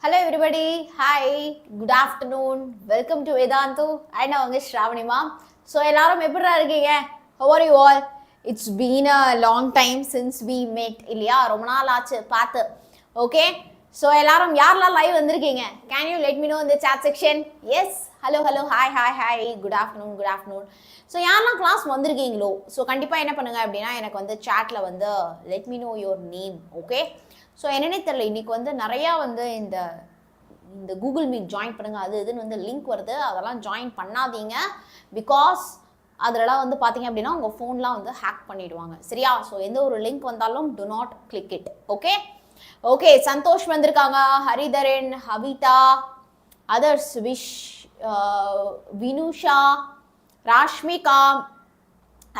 Hello everybody, hi, good afternoon, welcome to Vedantu. I know Shravanee ma'am. So எல்லாரும் எப்படிடா இருக்கீங்க? How are you all? It's been a long time since we met இல்லையா? ரொம்ப நாள் ஆச்சு பார்த்து. Okay? So எல்லாரும் யாரெல்லாம் லைவ் வந்திருக்கீங்க? Can you let me know in the chat section? Yes. Hello, hi, good afternoon. So யாரெல்லாம் கிளாஸ் வந்திருக்கீங்களோ ஸோ கண்டிப்பாக என்ன பண்ணுங்க அப்படின்னா எனக்கு வந்து சாட்ல வந்து let me know your name. Okay? So என்னன்னே தெரியல இன்னைக்கு வந்து நிறையா வந்து இந்த கூகுள் மீட் ஜாயின் பண்ணுங்க அது இதுன்னு வந்து லிங்க் வருது அதெல்லாம் ஜாயின் பண்ணாதீங்க பிகாஸ் அதிலலாம் வந்து பார்த்தீங்க அப்படின்னா உங்கள் ஃபோன்லாம் வந்து ஹேக் பண்ணிடுவாங்க சரியா ஸோ எந்த ஒரு லிங்க் வந்தாலும் do not click it okay Santhosh வந்திருக்காங்க ஹரிதரன் ஹவிதா அதர்ஸ் விஷ் வினுஷா ராஷ்மிகா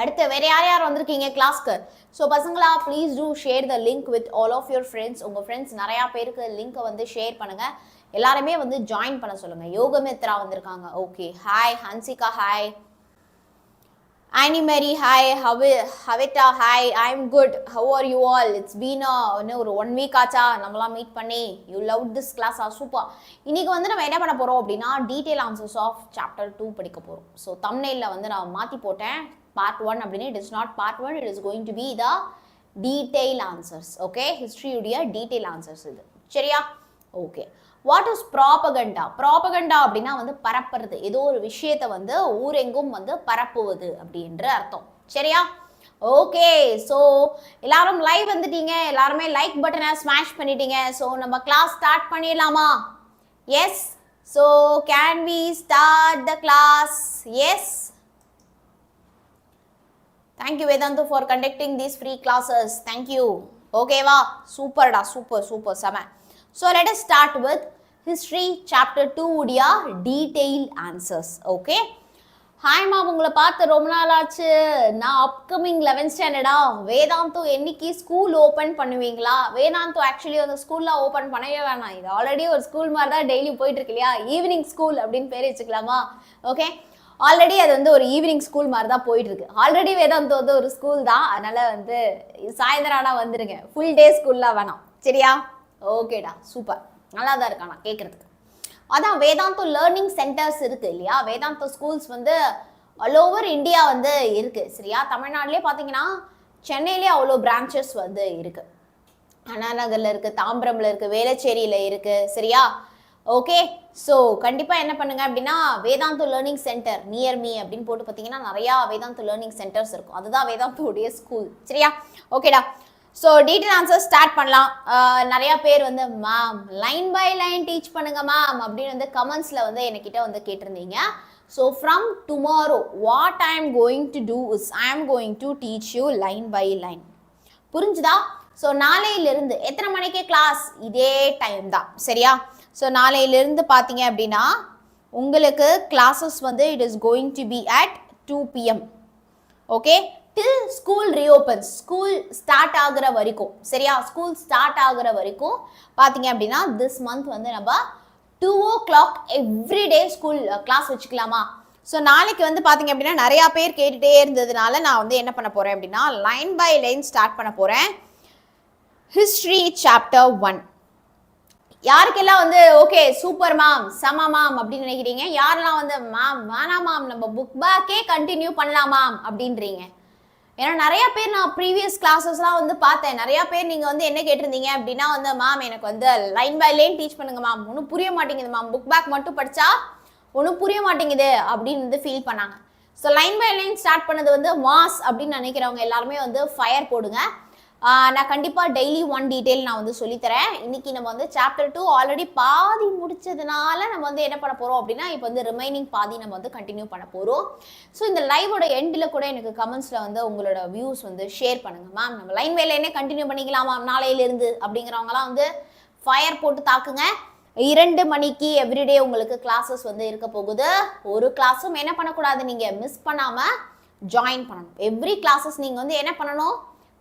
அடுத்து வேற யார் வந்திருக்கீங்க கிளாஸ்க்கு ஸோ பசங்களா please to share the link with all of your friends உங்கள் ஃப்ரெண்ட்ஸ் நிறையா பேருக்கு லிங்க்கை வந்து ஷேர் பண்ணுங்கள் எல்லாருமே வந்து ஜாயின் பண்ண சொல்லுங்கள் யோகமித்ரா வந்திருக்காங்க okay hi Hansika hi Annemarie hi ஹவிட்டா hi I am good how are you all it's been இன்னும் ஒரு 1 வீக் ஆச்சா நம்மளாம் மீட் பண்ணி you love this class super இன்னைக்கு வந்து நம்ம என்ன பண்ண போகிறோம் அப்படின்னா டீட்டெயில் ஆன்சர்ஸ் ஆஃப் சாப்டர் 2 படிக்க போகிறோம் ஸோ தம்ப்நெயிலில் வந்து நான் மாற்றி போட்டேன் Part 1 அப்படின்னு it is not Part 1 it is going to be the detail answers okay history உடைய detail answers இது சரியா ஓகே what is propaganda அப்படின்னா வந்து பரப்புறது ஏதோ ஒரு விஷயத்தை வந்து ஊரெங்கும் வந்து பரப்புவது அப்படின்ற அர்த்தம் சரியா ஓகே ஸோ எல்லாரும் லைவ் வந்துட்டீங்க எல்லாருமே லைக் பட்டனை ஸ்மாஷ் பண்ணிட்டீங்க ஸோ நம்ம கிளாஸ் ஸ்டார்ட் பண்ணிடலாமா yes so can we start the class yes Thank you Vedantu for conducting these free classes. Thank you. Okay va? Super da, super sama. So let us start with history chapter 2 udiya detailed answers. Okay? Hi ma'am, உங்களை பார்த்து ரொம்ப நாள் ஆச்சு நான் upcoming 11th ஸ்டாண்டர்டா Vedantu என்னைக்கு school open பண்ணுவீங்களா Vedantu actually அந்த ஸ்கூலில் ஓப்பன் பண்ணவே வேணாம் இது ஆல்ரெடி ஒரு ஸ்கூல் மாதிரி தான் டெய்லி போயிட்டு இருக்கு இல்லையா ஈவினிங் ஸ்கூல் அப்படின்னு பேர் வச்சுக்கலாமா ஓகே ஆல்ரெடி அது வந்து ஒரு ஈவினிங் ஸ்கூல் மாதிரி தான் போயிட்டு இருக்கு ஆல்ரெடி வேதாந்து வந்து ஒரு ஸ்கூல் தான் அதனால வந்து சாயந்தரானா வந்துருங்க ஃபுல் டே ஸ்கூல்லாம் வேணாம் சரியா ஓகேடா சூப்பர் நல்லா தான் இருக்கானா கேட்கறதுக்கு அதான் வேதாந்து லேர்னிங் சென்டர்ஸ் இருக்கு இல்லையா வேதாந்து ஸ்கூல்ஸ் வந்து ஆல் ஓவர் இந்தியா வந்து இருக்கு சரியா தமிழ்நாட்டிலே பார்த்தீங்கன்னா சென்னையிலே அவ்வளோ பிரான்ச்சஸ் வந்து இருக்கு அண்ணா நகர்ல இருக்கு தாம்பரம்ல இருக்கு வேளச்சேரியில இருக்கு சரியா ஓகே ஸோ கண்டிப்பாக என்ன பண்ணுங்க அப்படின்னா Vedantu learning centre near me அப்படின்னு போட்டு பார்த்தீங்கன்னா நிறையா வேதாந்து லேர்னிங் சென்டர்ஸ் இருக்கும் அதுதான் வேதாந்துடைய ஸ்கூல் சரியா ஓகேடா ஸோ டீட்டெயில் ஆன்சர் ஸ்டார்ட் பண்ணலாம் நிறையா பேர் வந்து ma'am line by line teach பண்ணுங்க மேம் அப்படின்னு வந்து கமெண்ட்ஸில் வந்து என்கிட்ட வந்து கேட்டிருந்தீங்க so from tomorrow what I am going to do is I am going to teach you line by line புரிஞ்சுதா ஸோ நாளையிலிருந்து எத்தனை மணிக்கு கிளாஸ் இதே டைம் தான் சரியா ஸோ நாளையிலிருந்து பார்த்தீங்க அப்படின்னா உங்களுக்கு கிளாஸஸ் வந்து it is going to be at 2 PM okay till school reopens school start ஆகுற வரைக்கும் சரியா ஸ்கூல் ஸ்டார்ட் ஆகுற வரைக்கும் பார்த்தீங்க அப்படின்னா திஸ் மந்த் வந்து நம்ம 2 o'clock எவ்ரிடே ஸ்கூல் கிளாஸ் வச்சுக்கலாமா ஸோ நாளைக்கு வந்து பார்த்தீங்க அப்படின்னா நிறையா பேர் கேட்டுகிட்டே இருந்ததுனால நான் வந்து என்ன பண்ண போகிறேன் அப்படின்னா லைன் பை லைன் ஸ்டார்ட் பண்ண போகிறேன் ஹிஸ்ட்ரி சாப்டர் 1 யாருக்கெல்லாம் வந்து ஓகே சூப்பர் மேம் சம மேம் அப்படின்னு நினைக்கிறீங்க யாரெல்லாம் வந்து மேம் வேணாம் மேம் நம்ம புக் பேக்கே கண்டினியூ பண்ணலாம் மேம் அப்படின்றீங்க ஏன்னா நிறைய பேர் நான் ப்ரீவியஸ் கிளாஸஸ்லாம் வந்து பார்த்தேன் நிறையா பேர் நீங்கள் வந்து என்ன கேட்டிருந்தீங்க அப்படின்னா வந்து மேம் எனக்கு வந்து லைன் பை லைன் டீச் பண்ணுங்க மேம் ஒன்றும் புரிய மாட்டேங்குது மேம் புக் பேக் மட்டும் படித்தா ஒன்றும் புரிய மாட்டேங்குது அப்படின்னு வந்து ஃபீல் பண்ணாங்க so line by line start பண்ணது வந்து மாஸ் அப்படின்னு நினைக்கிறவங்க எல்லாருமே வந்து ஃபயர் போடுங்க நான் கண்டிப்பாக டெய்லி 1 டீட்டெயில் நான் வந்து சொல்லித்தரேன் இன்னைக்கு நம்ம வந்து சாப்டர் 2 ஆல்ரெடி பாதி முடிச்சதுனால நம்ம வந்து என்ன பண்ண போகிறோம் அப்படின்னா இப்போ வந்து ரிமைனிங் பாதி நம்ம வந்து கண்டினியூ பண்ண போகிறோம் ஸோ இந்த லைவோட எண்டில் கூட எனக்கு கமெண்ட்ஸில் வந்து உங்களோட வியூஸ் வந்து ஷேர் பண்ணுங்கள் மேம் நம்ம லைன் பை லைனே கண்டினியூ பண்ணிக்கலாமா நாளையிலேருந்து அப்படிங்கிறவங்களாம் வந்து ஃபயர் போட்டு தாக்குங்க 2 மணிக்கு எவ்ரிடே உங்களுக்கு கிளாஸஸ் வந்து இருக்க போகுது ஒரு கிளாஸும் என்ன பண்ணக்கூடாது நீங்கள் மிஸ் பண்ணாமல் ஜாயின் பண்ணணும் எவ்ரி கிளாஸஸ் நீங்கள் வந்து என்ன பண்ணணும்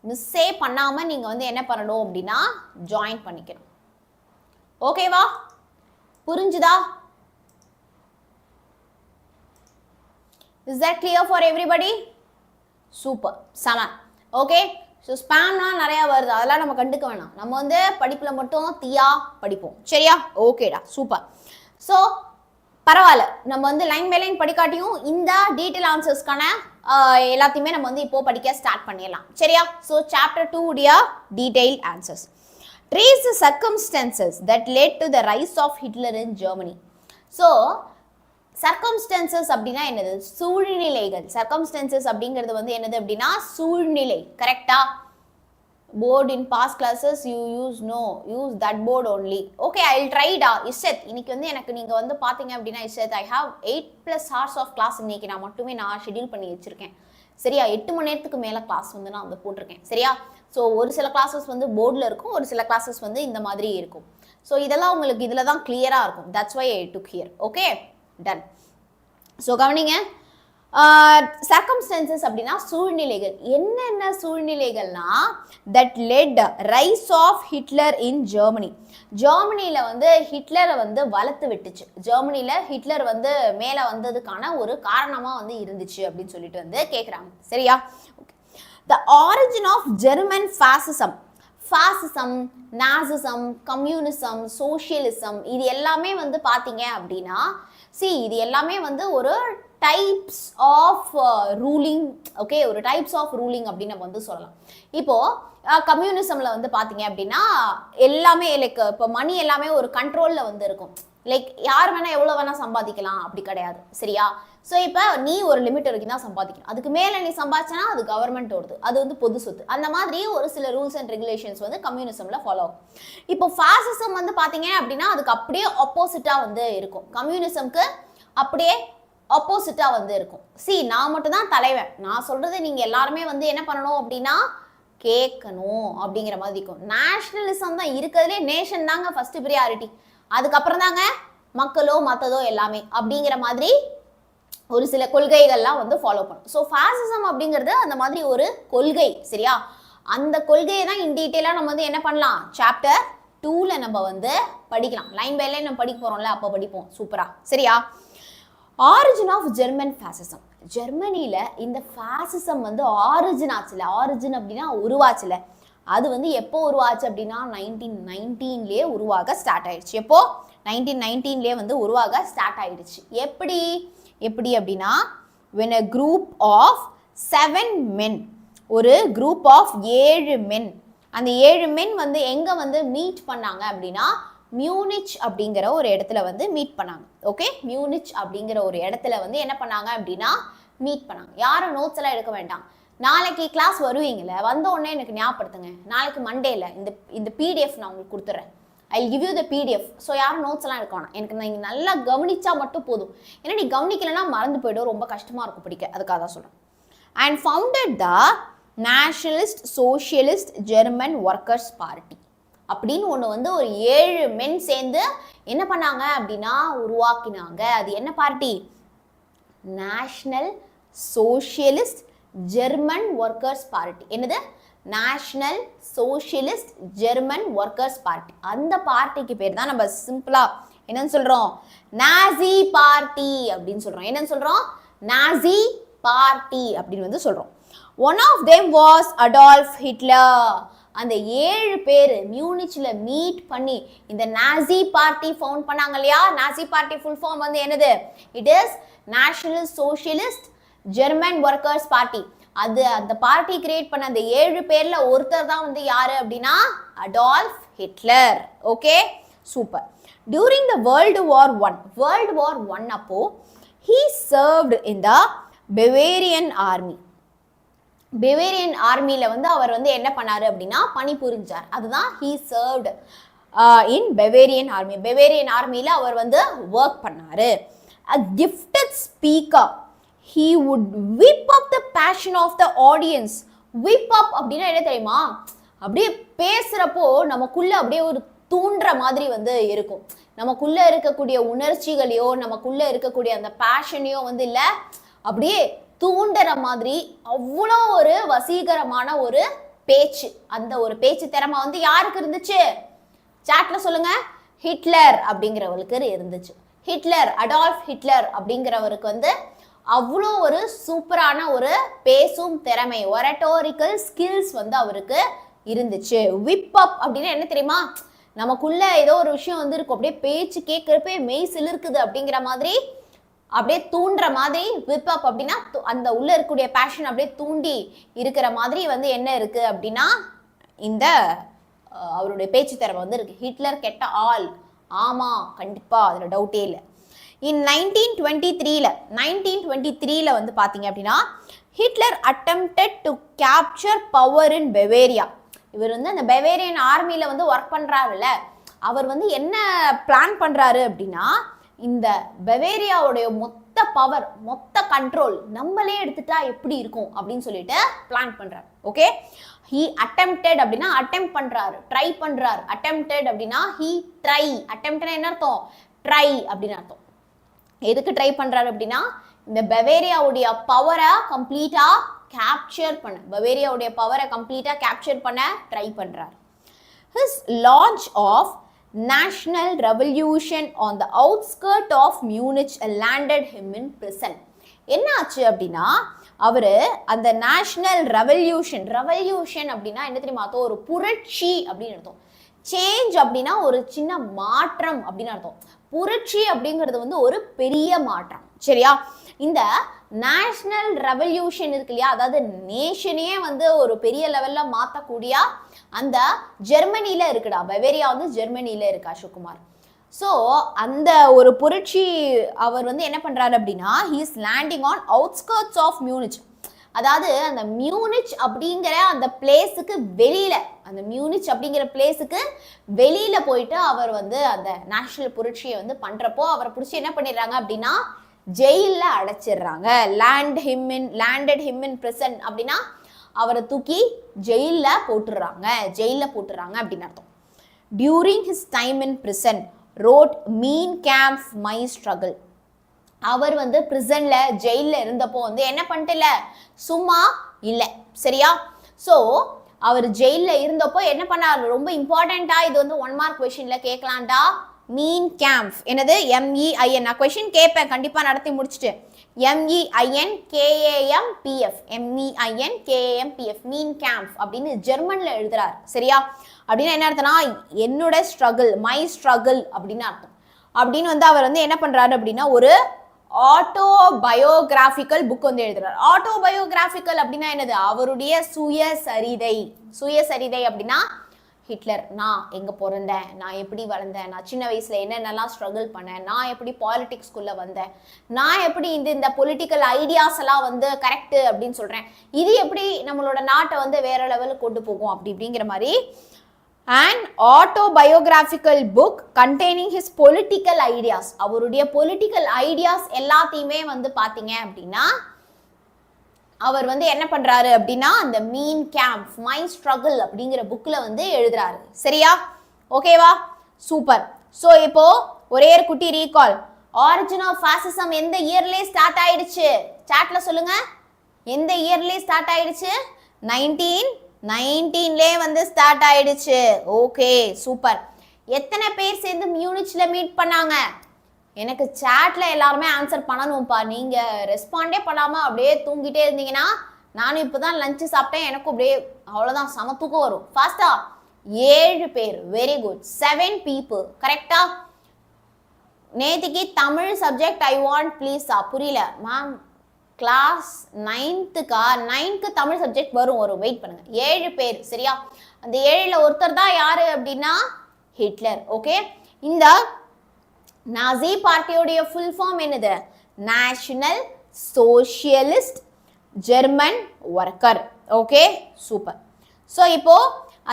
மிஸ்ஸே பண்ணாமல் நீங்கள் வந்து என்ன பண்ணணும் அப்படின்னா ஜாயின் பண்ணிக்கணும் ஓகேவா புரிஞ்சுதா is that clear for everybody super செம ஓகே ஸோ ஸ்பேம்லாம் நிறையா வருது, அதெல்லாம் நம்ம கண்டுக்க வேணாம். நம்ம வந்து படிப்பில் மட்டும் தீயா படிப்போம். சரியா? ஓகேடா, சூப்பர். ஸோ பரவாயில்ல, நம்ம வந்து லைன் பை லைன் படிக்காட்டியும் இந்த டீட்டெயில் ஆன்சர்ஸ்க்கான எல்லாத்தையுமே நம்ம வந்து இப்போ படிக்க ஸ்டார்ட் பண்ணிடலாம். சரியா? ஸோ சாப்டர் 2 உடைய detail answers. Trace the circumstances that led to the rise of Hitler in Germany. So circumstances அப்படின்னா என்னது? சூழ்நிலைகள். சர்க்கம்ஸ்டன்சஸ் அப்படிங்கிறது வந்து என்னது அப்படின்னா சூழ்நிலை. கரெக்டா? Board in past classes you use that board only. Okay, I will ட்ரைடா. இஷத், இன்னைக்கு வந்து எனக்கு நீங்கள் வந்து பார்த்தீங்க அப்படின்னா Ishath, I have 8+ hours of class இன்னைக்கு நான் ஷெட்யூல் பண்ணி வச்சிருக்கேன். சரியா? 8 மணி நேரத்துக்கு மேலே கிளாஸ் வந்து நான் வந்து போட்டிருக்கேன். சரியா? ஸோ ஒரு சில கிளாஸஸ் வந்து போர்டில் இருக்கும், ஒரு சில கிளாஸஸ் வந்து இந்த மாதிரி இருக்கும். ஸோ இதெல்லாம் உங்களுக்கு இதில் தான் கிளியராக இருக்கும். That's why I took here. Okay, done. So கவனிங்க, சர்க்கம்ஸ்டன்சஸ் அப்படின்னா சூழ்நிலைகள். என்னென்ன சூழ்நிலைகள்னா that led rise of Hitler in Germany. ஜெர்மனியில் வந்து ஹிட்லரை வந்து வளர்த்து விட்டுச்சு. ஜெர்மனியில் ஹிட்லர் வந்து மேலே வந்ததுக்கான ஒரு காரணமாக வந்து இருந்துச்சு அப்படின்னு சொல்லிட்டு வந்து கேட்குறாங்க. சரியா? The origin of German fascism. Fascism, Nazism, communism, socialism, இது எல்லாமே வந்து பார்த்தீங்க அப்படின்னா இது எல்லாமே வந்து ஒரு டைப்ஸ் ஆஃப் ரூலிங். ஓகே, ஒரு டைப்ஸ் ஆஃப் ரூலிங் அப்படின்னு நம்ம வந்து சொல்லலாம். இப்போ கம்யூனிசமில் வந்து பார்த்தீங்க அப்படின்னா எல்லாமே லைக் இப்போ மணி எல்லாமே ஒரு கண்ட்ரோலில் வந்து இருக்கும். லைக் யார் வேணால் எவ்வளோ வேணால் சம்பாதிக்கலாம், அப்படி கிடையாது. சரியா? ஸோ இப்போ நீ ஒரு லிமிட் வரைக்கும் தான் சம்பாதிக்கணும், அதுக்கு மேலே நீ சம்பாதிச்சனா அது கவர்மெண்ட் ஓடுது, அது வந்து பொது சொத்து. அந்த மாதிரி ஒரு சில ரூல்ஸ் அண்ட் ரெகுலேஷன்ஸ் வந்து கம்யூனிசமில் ஃபாலோ ஆகும். இப்போ ஃபாசிசம் வந்து பார்த்தீங்க அப்படின்னா அதுக்கு அப்படியே ஆப்போசிட்டாக வந்து இருக்கும். கம்யூனிசம்க்கு அப்படியே ஆப்போசிட்டாக வந்து இருக்கும். நான் மட்டும் தான் தலைவன், நான் சொல்கிறது நீங்கள் எல்லாருமே வந்து என்ன பண்ணணும் அப்படின்னா கேட்கணும் அப்படிங்கிற மாதிரி இருக்கும். நேஷனலிசம் தான் இருக்கிறதுலே, நேஷன் தாங்க ஃபர்ஸ்ட் ப்ரியாரிட்டி, அதுக்கப்புறம் தாங்க மக்களோ மற்றதோ எல்லாமே அப்படிங்கிற மாதிரி ஒரு சில கொள்கைகள்லாம் வந்து ஃபாலோ பண்ணும். ஸோ ஃபாசிசம் அப்படிங்கிறது அந்த மாதிரி ஒரு கொள்கை. சரியா? அந்த கொள்கையை தான் இன் டீட்டெயிலாக நம்ம வந்து என்ன பண்ணலாம், சாப்டர் 2ல நம்ம வந்து படிக்கலாம். லைன் பை லைன் நம்ம படிக்க போகிறோம்ல, அப்போ படிப்போம். சூப்பரா? சரியா? Origin of German fascism. ஜெர்மனியில் இந்த ஃபாசிசம் வந்து ஆரிஜின் ஆச்சுல. ஆரிஜின் அப்படின்னா உருவாச்சுல. அது வந்து எப்போ உருவாச்சு அப்படின்னா 1919லேயே உருவாக ஸ்டார்ட் ஆயிடுச்சு. எப்போ? 1919லேயே வந்து உருவாக ஸ்டார்ட் ஆயிடுச்சு. எப்படி அப்படின்னா when a group of 7 men, ஒரு group of 7 men, அந்த 7 men வந்து எங்கே வந்து மீட் பண்ணாங்க அப்படின்னா மியூனிச் அப்படிங்கிற ஒரு இடத்துல வந்து மீட் பண்ணாங்க. ஓகே, மியூனிச் அப்படிங்கிற ஒரு இடத்துல வந்து என்ன பண்ணாங்க அப்படின்னா மீட் பண்ணாங்க. யாரும் நோட்ஸ் எல்லாம் எடுக்க வேண்டாம். நாளைக்கு கிளாஸ் வருவீங்களே, வந்த உடனே எனக்கு ஞாபகப்படுத்துங்க. நாளைக்கு மண்டேல இந்த PDF நான் உங்களுக்கு கொடுத்துட்றேன். I give you the PDF. So யாரும் நோட்ஸ் எல்லாம் எடுக்க வேணாம். எனக்கு நீங்கள் நல்லா கவனிச்சா மட்டும் போதும். ஏன்னா நீ கவனிக்கலைன்னா மறந்து போய்டும், ரொம்ப கஷ்டமாக இருக்கும் படிக்க. அதுக்காக தான் சொல்கிறேன். And founded the nationalist socialist German Workers party அப்படின்னு ஒன்று வந்து ஒரு 7 men சேர்ந்து என்ன பண்ணாங்க அப்படின்னா உருவாக்கினாங்க. அது என்ன party? National Socialist German Workers Party. என்னது? National Socialist German Workers Party. அந்த பார்ட்டிக்கு பேர் தான் நம்ம சிம்பிளா என்னன்னு சொல்றோம்? நாசி பார்ட்டி அப்படின்னு சொல்றோம். என்னன்னு சொல்றோம்? நாசி பார்ட்டி அப்படின்னு வந்து சொல்றோம். One of them was Adolf Hitler. அந்த 7 பேர் மியூனிச்ல மீட் பண்ணி இந்த நாசி பார்ட்டி ஃபவுண்ட் பண்ணாங்க இல்லையா? நாசி பார்ட்டி ஃபுல் ஃபார்ம் வந்து என்னது? It is National Socialist German Workers party. அது அந்த பார்ட்டி கிரியேட் பண்ண அந்த 7 பேர்ல ஒருத்தர் தான் வந்து யாரு அப்படின்னா Adolf Hitler. Okay, super. During the world war 1 அப்போ he served in the Bavarian army. பெவேரியன் ஆர்மியில வந்து அவர் வந்து என்ன பண்ணாரு அப்படின்னா பணிபுரிஞ்சார். அதுதான் he served in Bavarian army. பெவேரியன் ஆர்மியில அவர் வந்து ஒர்க் பண்ணாரு. A gifted speaker. He would whip up the passion of the audience. Whip up அப்படின்னா என்ன தெரியுமா? அப்படியே பேசுறப்போ நமக்குள்ள அப்படியே ஒரு தூண்டுற மாதிரி வந்து இருக்கும். நமக்குள்ள இருக்கக்கூடிய உணர்ச்சிகளையோ நமக்குள்ள இருக்கக்கூடிய அந்த பேஷனையோ வந்து இல்லை அப்படியே தூண்டுற மாதிரி அவ்வளோ ஒரு வசீகரமான ஒரு பேச்சு. அந்த ஒரு பேச்சு திறமை வந்து யாருக்கு இருந்துச்சு? சாட்ல சொல்லுங்க. ஹிட்லர் அப்படிங்கிறவருக்கு இருந்துச்சு. ஹிட்லர், அடால்ஃப் ஹிட்லர் அப்படிங்கிறவருக்கு வந்து அவ்வளோ ஒரு சூப்பரான ஒரு பேசும் திறமை, ஒரட்டோரிக்கல் ஸ்கில்ஸ் வந்து அவருக்கு இருந்துச்சு. விப் அப் அப்படின்னா என்ன தெரியுமா, நமக்குள்ள ஏதோ ஒரு விஷயம் வந்து இருக்கும், அப்படியே பேச்சு கேட்கறப்ப மெய் சிலிர்க்குது அப்படிங்கிற மாதிரி, அப்படியே தூண்டுற மாதிரி. விப் அப் அப்படின்னா அந்த உள்ள இருக்கக்கூடிய பேஷன் அப்படியே தூண்டி இருக்கிற மாதிரி வந்து என்ன இருக்கு அப்படின்னா இந்த அவருடைய பேச்சு திறமை வந்து இருக்கு. ஹிட்லர் கெட்ட ஆள், ஆமா கண்டிப்பா அதுல டவுட்டே இல்லை. இன் 1923ல வந்து பாத்தீங்க அப்படின்னா Hitler attempted to capture power in Bavaria. இவர் வந்து அந்த பெவேரியன் ஆர்மியில வந்து ஒர்க் பண்றாருல்ல, அவர் வந்து என்ன பிளான் பண்றாரு அப்படின்னா இந்த பெவேரியாவுடைய மொத்த பவர், மொத்த கண்ட்ரோல் நம்மளே எடுத்துட்டா எப்படி இருக்கும் அப்படின்னு சொல்லிட்டு பிளான் பண்றாரு. ஓகே, he attempted அப்படின்னா அட்டெம்ப்ட் பண்றாரு, ட்ரை பண்றாரு. attempted அப்படின்னா he try, attemptனா என்ன அர்த்தம், ட்ரை அப்படின்னு அர்த்தம். எதுக்கு ட்ரை பண்றாரு அப்படின்னா இந்த பெவேரியாவுடைய பவரை கம்ப்ளீட்டா கேப்சர் பண்ண, பெவேரியாவுடைய பவரை கம்ப்ளீட்டா கேப்சர் பண்ண ட்ரை பண்றாரு. His launch of national revolution on the outskirts of Munich landed him in prison. என்ன ஆச்சு அப்படின்னா அவரு அந்த நேஷனல் ரெவல்யூஷன், ரெவல்யூஷன் அப்படின்னா என்ன தெரியுமா அர்த்தம், ஒரு புரட்சி அப்படின்னு அர்த்தம். சேஞ்ச் அப்படின்னா ஒரு சின்ன மாற்றம் அப்படின்னு அர்த்தம். புரட்சி அப்படிங்கிறது வந்து ஒரு பெரிய மாற்றம், சரியா? இந்த நேஷனல் ரெவல்யூஷன் இருக்கு இல்லையா, அதாவது நேஷனையே வந்து ஒரு பெரிய லெவல்ல மாற்றக்கூடிய அந்த ஜெர்மனியில இருக்குடா, பவேரியா வந்து ஜெர்மனியில இருக்கா அசோக்குமார். ஸோ அந்த ஒரு புரட்சி அவர் வந்து என்ன பண்றாரு அப்படின்னா he is landing on outskirts of Munich. அதாவது அந்த மியூனிச் அப்படிங்கிற அந்த பிளேஸுக்கு வெளியில, அந்த மியூனிச் அப்படிங்கிற பிளேஸுக்கு வெளியில போயிட்டு அவர் வந்து அந்த நேஷனல் புரட்சியை வந்து பண்றப்போ அவரை பிடிச்சி என்ன பண்ணிடுறாங்க அப்படின்னா ஜெயில அடைச்சிடுறாங்க. landed him in prison அப்படின்னா அவரை தூக்கி ஜெயில போட்டுடுறாங்க, ஜெயில போட்டுடுறாங்க அப்படின்னு அர்த்தம். during his time in prison wrote Mein Kampf my struggle. அவர் வந்து பிரிசன்ல ஜெயில இருந்தப்போ வந்து என்ன பண்ணிட்டல, சும்மா இல்லை, சரியா? ஸோ அவர் ஜெயில இருந்தப்போ என்ன பண்ணாரு, ரொம்ப இம்பார்ட்டண்டா, இது வந்து 1 மார்க் கொஸ்டின்ல கேட்கலாம்டா. மீன் கேம்ப் என்னது, MEIN. நான் கொஸ்டின் கேட்பேன் கண்டிப்பா நடத்தி முடிச்சுட்டு. MEINKAMPF, MEINKAMPF, மீன் கேம்ப் அப்படின்னு ஜெர்மன்ல எழுதுறாரு, சரியா? அப்படின்னா என்ன அர்த்தம்னா என்னோட ஸ்ட்ரகிள், மை ஸ்ட்ரகிள் அப்படின்னு அர்த்தம். அப்படின்னு வந்து அவர் வந்து என்ன பண்றாரு அப்படின்னா ஒரு ஆட்டோபயோகிராபிக்கல் புக் வந்து எழுதுறாரு. ஆட்டோபயோகிராபிக்கல் அப்படின்னா என்னது, அவருடைய சுயசரிதை. சுயசரிதை அப்படின்னா ஹிட்லர், நான் எங்க பிறந்தேன், நான் எப்படி வளர்ந்தேன், நான் சின்ன வயசுல என்னென்னலாம் ஸ்ட்ரகிள் பண்ணேன், நான் எப்படி பாலிடிக்ஸ்குள்ள வந்தேன், நான் எப்படி இந்த பொலிட்டிக்கல் ஐடியாஸ் எல்லாம் வந்து கரெக்ட் அப்படின்னு சொல்றேன், இது எப்படி நம்மளோட நாட்டை வந்து வேற லெவலுக்கு கொண்டு போகும் அப்படி அப்படிங்கிற மாதிரி. an autobiographical book containing his political ideas. அவருடைய political ideas எல்லாத்தையுமே வந்து பாத்தீங்க அப்படின்னா அவர் வந்து என்ன பண்றாரு அப்படின்னா அந்த மீன் கேம்ப் மை ஸ்ட்ரகிள் அப்படிங்கிற புக்ல வந்து எழுதுறாரு, சரியா? ஓகேவா, சூப்பர். ஸோ இப்போ ஒரே ஒரு குட்டி ரீகால். ஆரிஜின் ஆஃப் ஃபாசிசம் எந்த இயர்லேயே ஸ்டார்ட் ஆயிடுச்சு, சாட்ல சொல்லுங்க. எந்த இயர்லேயே ஸ்டார்ட் ஆயிடுச்சு? 1919லே வந்து ஸ்டார்ட் ஆயிடுச்சு. Okay, super. எத்தனை பேர் சேர்ந்து மியூனிச்ல மீட் பண்ணாங்க? எனக்கு சாட்ல எல்லாருமே ஆன்சர் பண்ணணும்ப்பா. நீங்க ரெஸ்பாண்டே பண்ணாம அப்படியே தூங்கிட்டே இருந்தீங்கன்னா நானும் இப்பதான் லஞ்ச் சாப்பிட்டேன், எனக்கும் அப்படியே அவ்வளவுதான் சம தூக்கம் வரும். ஃபாஸ்டா 7 பேர், வெரி குட். 7 people, கரெக்டா? நேத்திக்கு தமிழ் சப்ஜெக்ட் ஐ வாண்ட் ப்ளீஸா, புரியல ma'am. Class 9th Tamil subject வரும், வெயிட் பண்ணுங்க. 7 பேர், சரியா? அந்த 7ல ஒருத்தர் தான் யாரு அப்படின்னா ஹிட்லர். ஓகே, இந்த நாசி பார்ட்டியோடைய ஃபுல் ஃபார்ம் என்னது? National Socialist German Worker. Okay, super. So இப்போ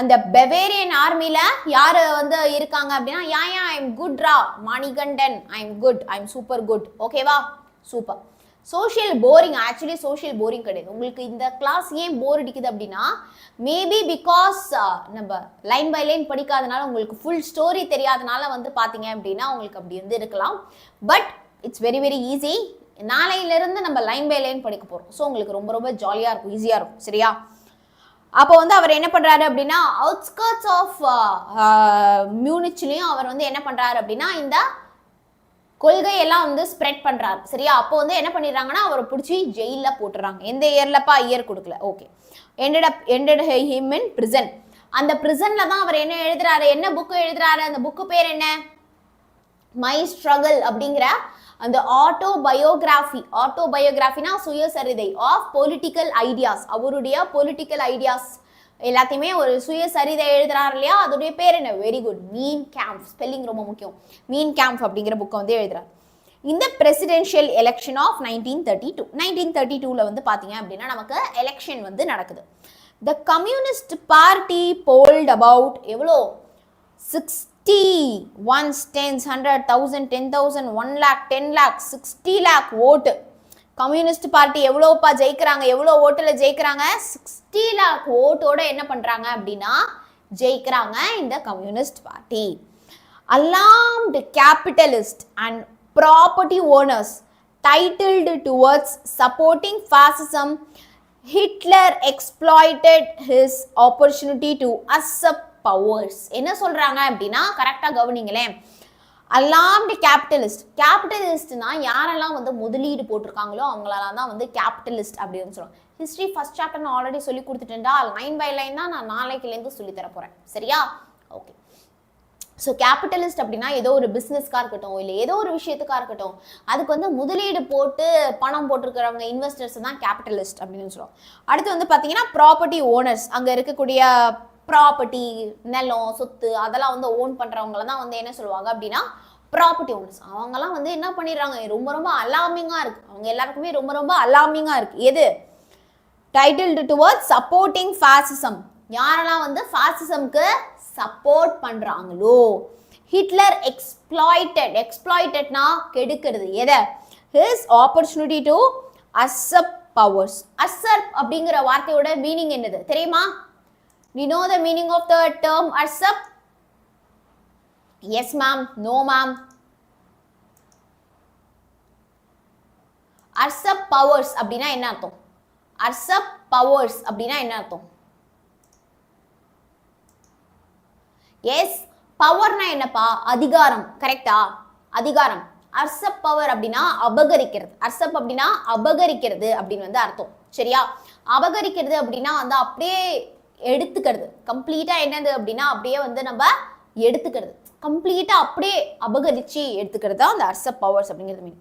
அந்த பெவேரியன் ஆர்மில யாரு வந்து இருக்காங்க அப்படின்னா ஐ எம் குட் ரா Manikandan, I am good, I am super good. ஓகேவா, super. Social boring, actually social boring கிடையாது. உங்களுக்கு இந்த கிளாஸ் ஏன் போர் அடிக்குது அப்படின்னா மேபி பிகாஸ் நம்ம லைன் பை லைன் படிக்காதனால, உங்களுக்கு ஃபுல் ஸ்டோரி தெரியாதனால வந்து பார்த்தீங்க அப்படின்னா உங்களுக்கு அப்படி வந்து இருக்கலாம். But it's very very easy. நாளையிலிருந்து நம்ம லைன் பை லைன் படிக்க போகிறோம். ஸோ உங்களுக்கு ரொம்ப ரொம்ப ஜாலியாக இருக்கும், ஈஸியாக இருக்கும், சரியா? அப்போ வந்து அவர் என்ன பண்ணுறாரு அப்படின்னா அவுட்ஸ்கர்ட்ஸ் ஆஃப் மியூனிச்லேயும் அவர் வந்து என்ன பண்ணுறாரு அப்படின்னா இந்த கொள்கையெல்லாம் வந்து ஸ்ப்ரெட் பண்றாரு சரியா. அப்போ வந்து என்ன பண்ணிடுறாங்கன்னா அவரை பிடிச்சி ஜெயில போட்டுறாங்க. எந்த இயர்லப்பா? இயர் கொடுக்கல. Okay. ended him in prison. அந்த பிரிசன்ல தான் அவர் என்ன எழுதுறாரு, என்ன புக் எழுதுறாரு, அந்த புக்கு பேர் என்ன? மை ஸ்ட்ரகிள் அப்படிங்கிற அந்த ஆட்டோபயோகிராஃபினா சுயசரிதை ஆஃப் பொலிட்டிக்கல் ஐடியாஸ். அவருடைய பொலிட்டிக்கல் ஐடியாஸ் எல்லாத்தையுமே ஒரு சுயசரிதை எழுதுறாரு இல்லையா, அதோடைய பேர் என்ன? வெரி குட், மீன் கேம்ப். ஸ்பெல்லிங் ரொம்ப முக்கியம். மீன் கேம்ப் அப்படிங்கிற புக்கை வந்து எழுதுறாரு. இந்த பிரசிடென்ஷியல் எலெக்ஷன் ஆஃப் 1932 வந்து பார்த்தீங்க அப்படின்னா நமக்கு எலெக்ஷன் வந்து நடக்குது. The Communist party polled about எவ்வளோ? 60 1s 10s 100 1000 10,000 1 lakh 10 lakh 60 lakh vote. Communist party எவ்வளோப்பா ஜெயிக்கிறாங்க? எவ்வளோ ஓட்டில் ஜெயிக்கிறாங்க? 60 lakh ஓட்டோட என்ன பண்ணுறாங்க அப்படின்னா ஜெயிக்கிறாங்க இந்த communist party. Alarmed capitalist and property owners titled towards supporting fascism, Hitler exploited his opportunity to usurp powers. என்ன சொல்றாங்க அப்படின்னா கரெக்டா கவனிங்களேன். அலார்ம்டு கேபிட்டலிஸ்ட்னா யாரெல்லாம் வந்து முதலீடு போட்டிருக்காங்களோ அவங்களெல்லாம் தான் வந்து கேபிட்டலிஸ்ட் அப்படின்னு சொல்லுவாங்க. ஹிஸ்ட்ரி ஃபர்ஸ்ட் சாப்டர் நான் ஆல்ரெடி சொல்லி கொடுத்துட்டேன்டா, லைன் பை லைன் தான் நான் நாளைக்குலேருந்து சொல்லி தர போறேன் சரியா. ஓகே. ஸோ கேபிட்டலிஸ்ட் அப்படின்னா ஏதோ ஒரு பிஸ்னஸ்க்காக இருக்கட்டும், இல்லை ஏதோ ஒரு விஷயத்துக்காக இருக்கட்டும், அதுக்கு வந்து முதலீடு போட்டு பணம் போட்டிருக்கிறவங்க இன்வெஸ்டர்ஸ் தான் கேபிட்டலிஸ்ட் அப்படின்னு சொல்லுவோம். அடுத்து வந்து பார்த்தீங்கன்னா ப்ராப்பர்ட்டி ஓனர்ஸ், அங்கே இருக்கக்கூடிய ப்ராப்பர்ட்டி, நிலம், சொத்து அதெல்லாம் வந்து ஓன் பண்ணுறவங்கள தான் வந்து என்ன சொல்லுவாங்க அப்படின்னா ப்ராப்பர்ட்டி ஓனர்ஸ். அவங்கெல்லாம் வந்து என்ன பண்ணிடுறாங்க, ரொம்ப ரொம்ப அலார்மிங்காக இருக்குது. அவங்க எல்லாருக்குமே ரொம்ப ரொம்ப அலார்மிங்காக இருக்குது. எது? Titled towards supporting fascism. யாரெல்லாம் வந்து ஃபாசிசம்க்கு சப்போர்ட் பண்றாங்களோ. ஹிட்லர் எக்ஸ்ப்ளாய்டட்னா கெடுக்கிறது. எதை? His opportunity to usurp powers. Usurp அப்படிங்கிற வார்த்தையோட மீனிங் என்னது தெரியுமா? we know the meaning of the term usurp? yes ma'am, no ma'am. usurp powers அப்படினா என்ன அர்த்தம்? usurp powers அப்படினா என்ன அர்த்தம்? எஸ், பவர்னா என்னப்பா? அதிகாரம். கரெக்டா? அதிகாரம். அர்சப் பவர் அப்படின்னா அபகரிக்கிறது. அர்சப் அப்படின்னா அபகரிக்கிறது அப்படின்னு வந்து அர்த்தம் சரியா. அபகரிக்கிறது அப்படின்னா வந்து அப்படியே எடுத்துக்கிறது. கம்ப்ளீட்டா என்னது அப்படின்னா அப்படியே வந்து நம்ம எடுத்துக்கிறது. கம்ப்ளீட்டா அப்படியே அபகரிச்சு எடுத்துக்கிறது தான் அந்த அர்சப் பவர்ஸ் அப்படிங்கிறது mean.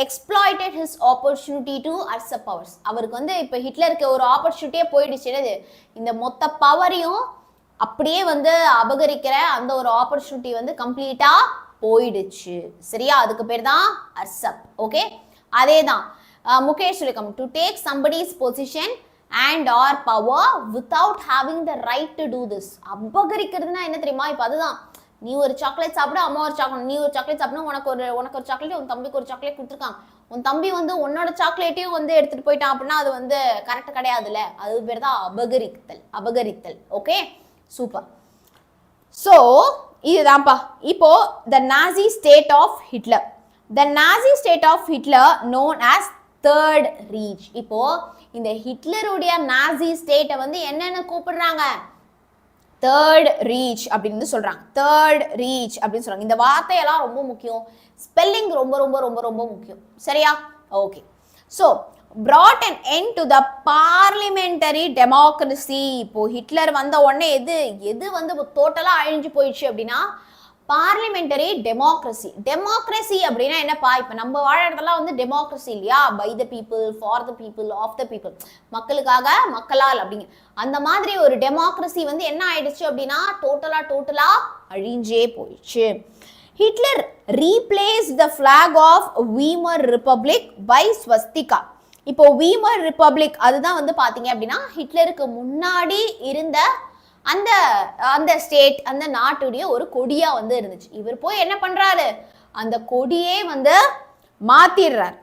Exploited his opportunity to அர்சப் பவர்ஸ். அவருக்கு வந்து இப்போ ஹிட்லருக்கு ஒரு ஆப்பர்ச்சுனிட்டியே போயிடுச்சு. என்னது? இந்த மொத்த பவரையும் அப்படியே வந்து அபகரிக்கிற அந்த ஒரு ஆப்பர்ச்சுனிட்டி வந்து கம்ப்ளீட்டா போயிடுச்சு சரியா. அதுக்கு பேர் தான் அர்சப். ஓகே. அதே தான் முகேஷ் சொல்லிருக்காங்க. To take somebody's position and or power without having the right to do this. அபகரிக்கிறதுனா என்ன தெரியுமா? இப்போ அதுதான், நீ ஒரு சாக்லேட் சாப்பிட, அம்மா ஒரு சாக்லேட், நீ ஒரு சாக்லேட் சாப்பிடணும், உனக்கு ஒரு சாக்லேட், உன் தம்பிக்கு ஒரு சாக்லேட் கொடுத்துருக்காங்க. உன் தம்பி வந்து உன்னோட சாக்லேட்டையும் வந்து எடுத்துட்டு போயிட்டான் அப்படின்னா அது வந்து கரெக்ட் கிடையாதுல்ல. அது பேர் தான் அபகரித்தல். Okay, super. ஸோ இதுதான்ப்பா இப்போ the Nazi state of Hitler. The Nazi state of Hitler known as third Reich. இப்போ இந்த ஹிட்லருடைய நாசி ஸ்டேட்டை வந்து என்னென்ன கூப்பிடுறாங்க? தேர்ட் ரீச் அப்படின்னு சொல்றாங்க. தேர்ட் ரீச் அப்படின்னு சொல்றாங்க. இந்த வார்த்தையெல்லாம் ரொம்ப முக்கியம். ஸ்பெல்லிங் ரொம்ப ரொம்ப ரொம்ப ரொம்ப முக்கியம் சரியா. Okay. So brought an end to the parliamentary democracy. இப்போ ஹிட்லர் வந்த உடனே எது வந்து டோட்டலா அழிஞ்சு போயிடுச்சு அப்படின்னா பார்லிமெண்டரி டெமோக்ரஸி. டெமோக்ரஸி அப்படின்னா என்னப்பா? இப்போ நம்ம வாழ இடத்துலாம் வந்து டெமோக்ரஸி இல்லையா? By the people, for the people, of the people, மக்களுக்காக மக்களால் அப்படிங்க. அந்த மாதிரி ஒரு டெமோக்ரஸி வந்து என்ன ஆயிடுச்சு அப்படின்னா டோட்டலா அழிஞ்சே போயிடுச்சு. Hitler replace the flag of Weimar republic by swastika. இப்போ வீமர் ரிப்பப்ளிக் அதுதான் வந்து பாத்தீங்க அப்படின்னா ஹிட்லருக்கு முன்னாடி இருந்த அந்த ஸ்டேட், அந்த நாட்டுடைய ஒரு கொடியா வந்து இருந்துச்சு. இவர் போய் என்ன பண்றாரு? அந்த கொடியே வந்து மாத்திடுறார்.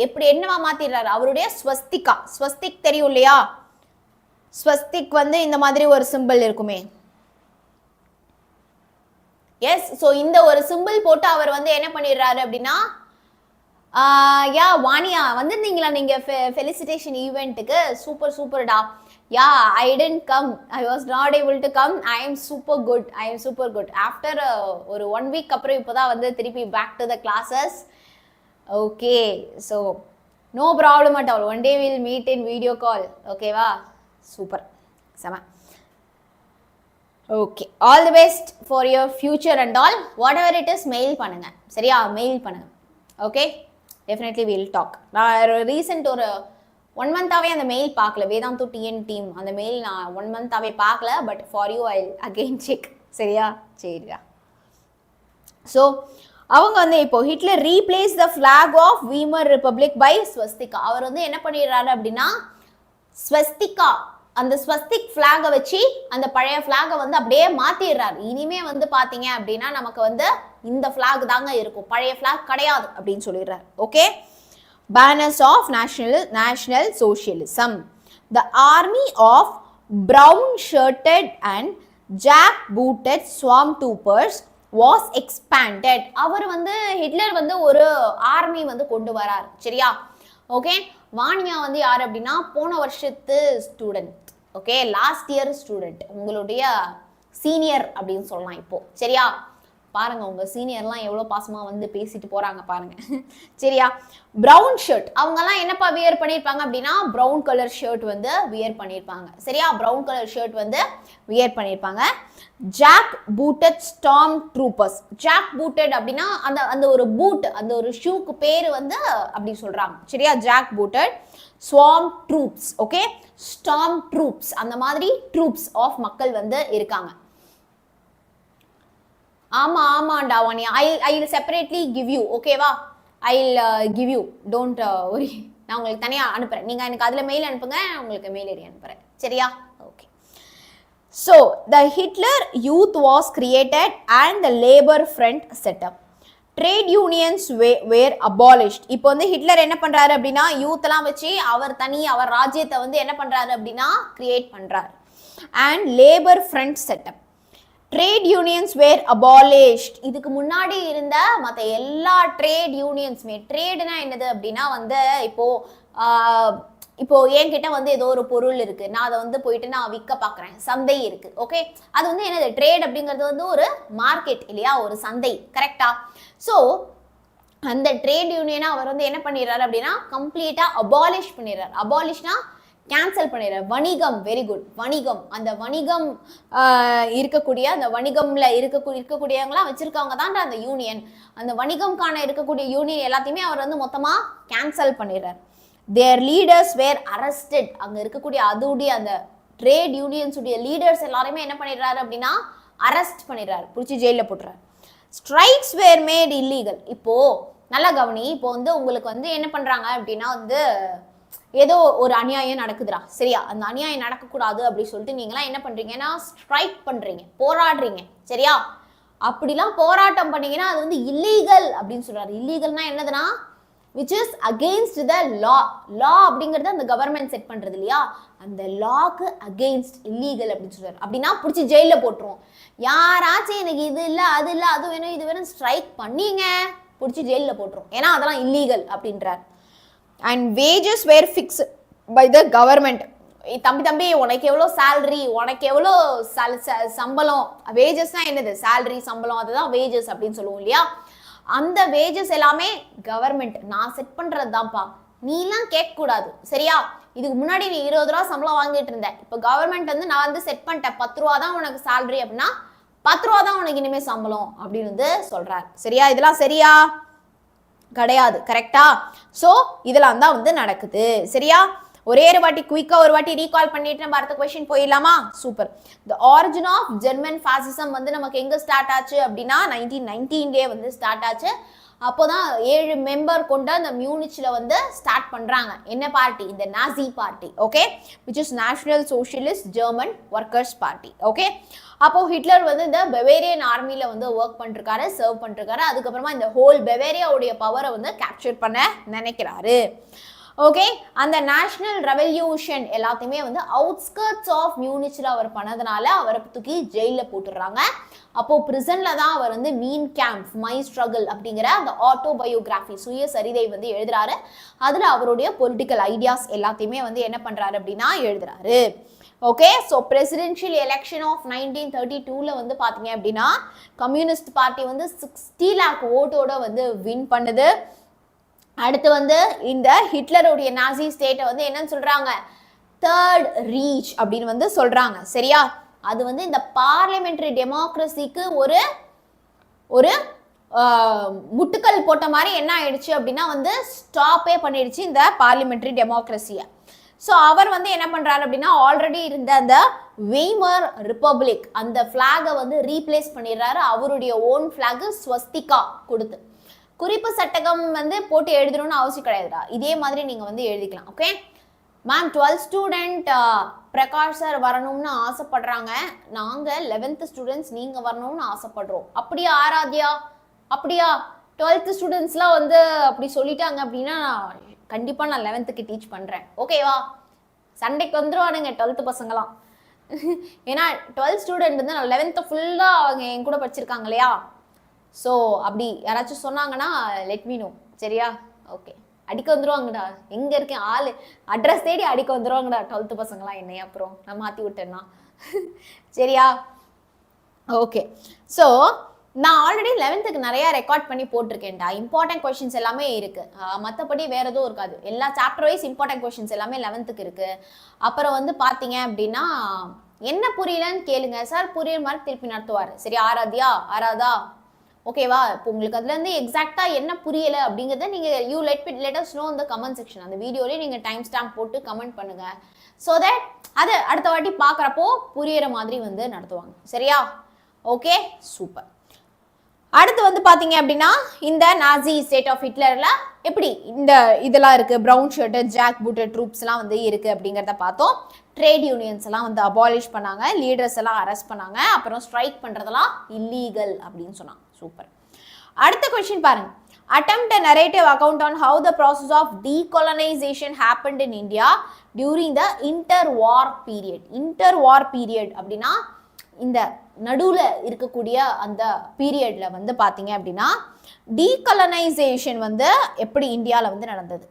எப்படி என்னவா மாத்திடுறாரு? அவருடைய ஸ்வஸ்திக் தெரியும் இல்லையா? ஸ்வஸ்திக் வந்து இந்த மாதிரி ஒரு சிம்பிள் இருக்குமே. எஸ். ஸோ இந்த ஒரு சிம்பிள் போட்டு அவர் வந்து என்ன பண்ணிடுறாரு அப்படின்னா யா வாணியா வந்திருந்தீங்களா நீங்க ஃபெலிசிட்டேஷன் ஈவெண்ட்டுக்கு? சூப்பர்டா. Yeah, I didn't come. I was not able to come. I am super good. After ஒரு 1 week அப்புறம் இப்போதான் வந்து திருப்பி back to the classes. Okay, so no problem at all. One day we'll meet in video call. Okay வா? Super. செம. Okay, all the best for your future and all. Whatever it is, mail பண்ணுங்க. சரியா? mail பண்ணுங்க. Okay? Definitely we'll talk. நான் recent ஒரு 1 month-ஆவே அந்த mail பார்க்கல. Vedantu TN team அந்த மெயில் நான் 1 month-ஆவே பார்க்கல. But for you I again check. சரியா? சரியா. ஸோ அவங்க வந்து இப்போ Hitler replace the flag of Weimar republic by swastika. அவர் வந்து என்ன பண்ணிடுறாரு அப்படின்னா ஸ்வஸ்திகா அந்த ஸ்வஸ்திக் ஃபிளாகை வச்சு அந்த பழைய ஃபிளாகை வந்து அப்படியே மாத்திடுறாரு. இனிமே வந்து பார்த்தீங்க அப்படின்னா நமக்கு வந்து இந்த ஃபிளாக் தாங்க இருக்கும், பழைய ஃபிளாக் கிடையாது அப்படின்னு சொல்லிடுறாரு. Okay. Banners of national socialism. The army of brown-shirted and jack-booted stormtroopers was expanded. அவர் வந்து ஹிட்லர் வந்து ஒரு ஆர்மி வந்து கொண்டு வரார். சரியா? ஓகே. வானியா வந்து யார் அப்படின்னா போன வருஷத்து student. Okay, last year student, உங்களுடைய சீனியர் அப்படின்னு சொல்லலாம் இப்போ. சரியா? பாருங்க உங்க சீனியர்லாம் எவ்வளோ பாசமா வந்து பேசிட்டு போறாங்க பாருங்க. சரியா? ப்ரௌன் ஷர்ட் அவங்கெல்லாம் என்னப்பா வியர் பண்ணியிருப்பாங்க அப்படின்னா ப்ரௌன் கலர் ஷர்ட் வந்து வியர் பண்ணியிருப்பாங்க. சரியா? ப்ரௌன் கலர் ஷர்ட் வந்து வியர் பண்ணியிருப்பாங்க. Jack booted storm troopers. Jack booted அப்படின்னா அந்த அந்த ஒரு பூட், அந்த ஒரு ஷூக்கு பேர் வந்து அப்படி சொல்றாங்க. சரியா? Jack booted swarm troops. Okay, storm troops அந்த மாதிரி ட்ரூப்ஸ் ஆஃப் மக்கள் வந்து இருக்காங்க. ஆமா ஆமாண்டா வாணியா, I will separately give you. ஓகேவா? I will give you, don't worry. நான் உங்களுக்கு தனியாக அனுப்புகிறேன், நீங்கள் எனக்கு அதில் மெயில் அனுப்புங்க, உங்களுக்கு மெயில் ஐடி அனுப்புகிறேன். சரியா? Okay. So the Hitler Youth was created and the Labour Front set up. Trade unions were abolished. இப்போ வந்து ஹிட்லர் என்ன பண்ணுறாரு அப்படின்னா யூத்தெல்லாம் வச்சு அவர் அவர் ராஜ்யத்தை வந்து என்ன பண்ணுறாரு அப்படின்னா கிரியேட் பண்ணுறாரு. And Labour Front set up. Trade unions were abolished. இதுக்கு முன்னாடி இருந்த மற்ற எல்லா ட்ரேட் யூனியன்ஸுமே, ட்ரேடுனா என்னது அப்படின்னா வந்து இப்போ என்கிட்ட வந்து ஏதோ ஒரு பொருள் இருக்கு, நான் அதை வந்து போயிட்டு நான் விற்க பார்க்குறேன், சந்தை இருக்கு. ஓகே, அது வந்து என்னது ட்ரேட் அப்படிங்கிறது வந்து ஒரு மார்க்கெட் இல்லையா, ஒரு சந்தை. கரெக்டா? ஸோ அந்த ட்ரேட் யூனியனை அவர் வந்து என்ன பண்ணிடுறாரு அப்படின்னா கம்ப்ளீட்டா அபாலிஷ் பண்ணிடுறாரு. அபாலிஷ்னா கேன்சல் பண்ணிடுறாரு. வணிகம், வெரி குட். வணிகம், அந்த வணிகம் இருக்கக்கூடிய அந்த வணிகம்ல இருக்கக்கூடியவங்களாம் வச்சிருக்கவங்க தான் அந்த யூனியன். அந்த வணிகம்கான இருக்கக்கூடிய யூனியன் எல்லாத்தையுமே அவர் வந்து மொத்தமா கேன்சல் பண்ணிடுறாரு. தேர் லீடர்ஸ் வேர் அரஸ்டட். அங்க இருக்கக்கூடிய அதுடைய அந்த ட்ரேட் யூனியன்ஸ் உடைய லீடர்ஸ் எல்லாருமே என்ன பண்ணிடுறாரு அப்படின்னா அரெஸ்ட் பண்ணிடுறாரு, பிடிச்சி ஜெயில போட்டுறாரு. Strikes were made illegal. இப்போ நல்லா கவனி, இப்போ வந்து உங்களுக்கு வந்து என்ன பண்றாங்க அப்படின்னா வந்து ஏதோ ஒரு அநியாயம் நடக்குதுடா, சரியா? அந்த அநியாயம் நடக்கக்கூடாது அப்படின்னு சொல்லிட்டு நீங்களாம் என்ன பண்றீங்கன்னா ஸ்ட்ரைக் பண்றீங்க, போராடுறீங்க. சரியா? அப்படிலாம் போராட்டம் பண்ணீங்கன்னா அது வந்து இல்லீகல் அப்படின்னு சொல்றாரு. இல்லீகல்னா என்னதுன்னா விச் இஸ் அகெயின்ஸ்ட் த லா. லா அப்படிங்கிறது அந்த கவர்மெண்ட் செட் பண்றது இல்லையா, அந்த லாக்கு அகெயின்ஸ்ட், இல்லீகல் அப்படின்னு சொல்றாரு. அப்படின்னா பிடிச்சி ஜெயில போட்டுருவோம். யாராச்சும் எனக்கு இது இல்லை அது இல்லை அது வேணும் இது வேணும் ஸ்ட்ரைக் பண்ணீங்க, பிடிச்சி ஜெயில போட்டுரும், ஏன்னா அதெல்லாம் இல்லீகல் அப்படின்றார். And wages were fix by the government. தம்பி உனக்கு எவ்வளோ சேலரி, உனக்கு எவ்வளோ சம்பளம். வேஜஸ்னா என்னது, சேலரி சம்பளம், அதுதான் வேஜஸ் அப்படின்னு சொல்லுவோம் இல்லையா. அந்த வேஜஸ் எல்லாமே கவர்மெண்ட் நான் செட் பண்றது தான்ப்பா, நீலாம் கேட்கக்கூடாது. சரியா? இதுக்கு முன்னாடி நீ 20 ரூபா சம்பளம் வாங்கிட்டு இருந்த, இப்போ கவர்மெண்ட் வந்து நான் வந்து செட் பண்ணிட்டேன் 10 ரூபா தான் உனக்கு சேலரி அப்படின்னா 10 ரூபா தான் உனக்கு இனிமே சம்பளம் அப்படின்னு வந்து சொல்றாரு. சரியா? இதெல்லாம் சரியா? கிடையாது. கரெக்டா? ஸோ இதெல்லாம் தான் வந்து நடக்குது. சரியா? ஒரே ஒரு வாட்டி குயிக்கா ஒரு வாட்டி ரீகால் பண்ணிட்டு நம்ம அடுத்த கொஸ்டின் போயிடலாமா? Super. The origin of German fascism வந்து நமக்கு எங்க ஸ்டார்ட் ஆச்சு அப்படின்னா 1919 வந்து ஸ்டார்ட் ஆச்சு. அப்போதான் 7 மெம்பர் கொண்ட அந்த மியூனிச்ல வந்து ஸ்டார்ட் பண்றாங்க. என்ன பார்ட்டி? இந்த Nazi party. Okay, which is National Socialist German Workers Party. Okay, அப்போ ஹிட்லர் வந்து இந்த பெவேரியன் ஆர்மியில வந்து ஒர்க் பண்ணிருக்காரு, சர்வ் பண்ணிருக்காரு. அதுக்கப்புறமா இந்த ஹோல் பெவேரியாவுடைய பவரை வந்து கேப்சர் பண்ண நினைக்கிறாரு. ஓகே, அந்த நேஷனல் ரெவல்யூஷன் எல்லாத்தையுமே வந்து அவுட்ஸ்கர்ட்ஸ் ஆஃப் மியூனிச்சில் அவர் பண்ணதுனால அவரை தூக்கி ஜெயிலில் போட்டுடுறாங்க. அப்போது பிரிசனில் தான் அவர் வந்து மீன் கேம்ப் மை ஸ்ட்ரகிள் அப்படிங்கிற அந்த ஆட்டோபயோகிராஃபி சுயசரிதை வந்து எழுதுறாரு. அதில் அவருடைய பொலிட்டிக்கல் ஐடியாஸ் எல்லாத்தையுமே வந்து என்ன பண்ணுறாரு அப்படின்னா எழுதுறாரு. Okay, so presidential election of 1932ல் வந்து பார்த்தீங்க அப்படின்னா கம்யூனிஸ்ட் பார்ட்டி வந்து 60 lakh ஓட்டோட வந்து வின் பண்ணுது. அடுத்து வந்து இந்த ஹிட்லருடைய நாசி ஸ்டேட்டை வந்து என்னன்னு சொல்றாங்க, தேர்ட் ரீச் அப்படின்னு வந்து சொல்றாங்க. சரியா, அது வந்து இந்த பார்லிமெண்டரி டெமோக்ரஸிக்கு ஒரு ஒரு முட்டுக்கல் போட்ட மாதிரி என்ன ஆயிடுச்சு அப்படின்னா வந்து ஸ்டாப்பே பண்ணிடுச்சு இந்த பார்லிமெண்டரி டெமோக்ரஸியை. ஸோ அவர் வந்து என்ன பண்றாரு அப்படின்னா ஆல்ரெடி இருந்த அந்த வெய்மர் ரிப்பப்ளிக் அந்த ஃபிளாகை வந்து ரீப்ளேஸ் பண்ணிடுறாரு. அவருடைய ஓன் ஃபிளாக் ஸ்வஸ்திகா கொடுத்து. குறிப்பு சட்டகம் வந்து போட்டு எழுதணும்னு அவசியம் கிடையாதுடா, இதே மாதிரி நீங்கள் வந்து எழுதிக்கலாம். Okay ma'am, 12th student Prakash sir வரணும்னு ஆசைப்படுறாங்க. நாங்கள் 11th ஸ்டூடெண்ட்ஸ் நீங்கள் வரணும்னு ஆசைப்படுறோம். அப்படியா ஆராத்யா? அப்படியா 12th ஸ்டூடெண்ட்ஸ்லாம் வந்து அப்படி சொல்லிட்டாங்க அப்படின்னா கண்டிப்பாக நான் 11th டீச் பண்ணுறேன். ஓகேவா? சண்டைக்கு வந்துடுவானுங்க 12th பசங்களாம். ஏன்னா 12th ஸ்டூடெண்ட் வந்து நான் 11th ஃபுல்லாக அவங்க என் கூட படிச்சிருக்காங்க இல்லையா? ஸோ அப்படி யாராச்சும் சொன்னாங்கன்னா லெட் மீ நோ. சரியா? ஓகே, அடிக்க வந்துடுவாங்கடா. எங்கே இருக்கேன் ஆள் அட்ரஸ் தேடி அடிக்க வந்துடுவாங்கடா 12th பசங்களாம் என்னைய. அப்புறம் நான் மாற்றி விட்டேன்னா சரியா? ஓகே, ஸோ நான் ஆல்ரெடி 11th நிறையா ரெக்கார்ட் பண்ணி போட்டிருக்கேன்டா. இம்பார்ட்டன்ட் கொஷின்ஸ் எல்லாமே இருக்குது, மற்றபடி வேறு எதுவும் இருக்காது. எல்லா சாப்டர் வைஸ் இம்பார்ட்டன்ட் கொஷின்ஸ் எல்லாமே 11th இருக்குது. அப்புறம் வந்து பார்த்தீங்க அப்படின்னா என்ன புரியலன்னு கேளுங்க, சார் புரியுற மாதிரி திருப்பி நடத்துவார். சரி ஆராதா? ஓகேவா? இப்போ உங்களுக்கு அதுலேருந்து எக்ஸாக்டாக என்ன புரியலை அப்படிங்கிறத நீங்கள் யூ லெட் அஸ் நோ இந்த கமெண்ட் செக்ஷன். அந்த வீடியோலேயே நீங்கள் டைம் ஸ்டாம்ப் போட்டு கமெண்ட் பண்ணுங்கள். ஸோ தட் அது அடுத்த வாட்டி பார்க்குறப்போ புரியிற மாதிரி வந்து நடத்துவாங்க. சரியா? Okay, super. அடுத்து வந்து பார்த்தீங்க அப்படின்னா இந்த நாசி ஸ்டேட் ஆஃப் ஹிட்லரில் எப்படி இந்த இதெல்லாம் இருக்குது, ப்ரௌன் ஷர்ட்டு ஜாக் பூட்டட் ட்ரூப்ஸ்லாம் வந்து இருக்குது அப்படிங்கிறத பார்த்தோம். ட்ரேட் யூனியன்ஸ் எல்லாம் வந்து அபாலிஷ் பண்ணாங்க, லீடர்ஸ் எல்லாம் அரெஸ்ட் பண்ணாங்க, அப்புறம் ஸ்ட்ரைக் பண்ணுறதெல்லாம் இல்லீகல் அப்படின்னு சொன்னாங்க. சூப்பர். அடுத்த கொஸ்டின் பாருங்க. Attempt a narrative account on how the process of decolonization happened in India during the interwar period. Interwar period அப்படின்னா இந்த நடுவில் இருக்கக்கூடிய அந்த பீரியட்ல வந்து பார்த்தீங்க அப்படின்னா டீகலனைசேஷன் வந்து எப்படி இந்தியாவில் வந்து நடந்தது.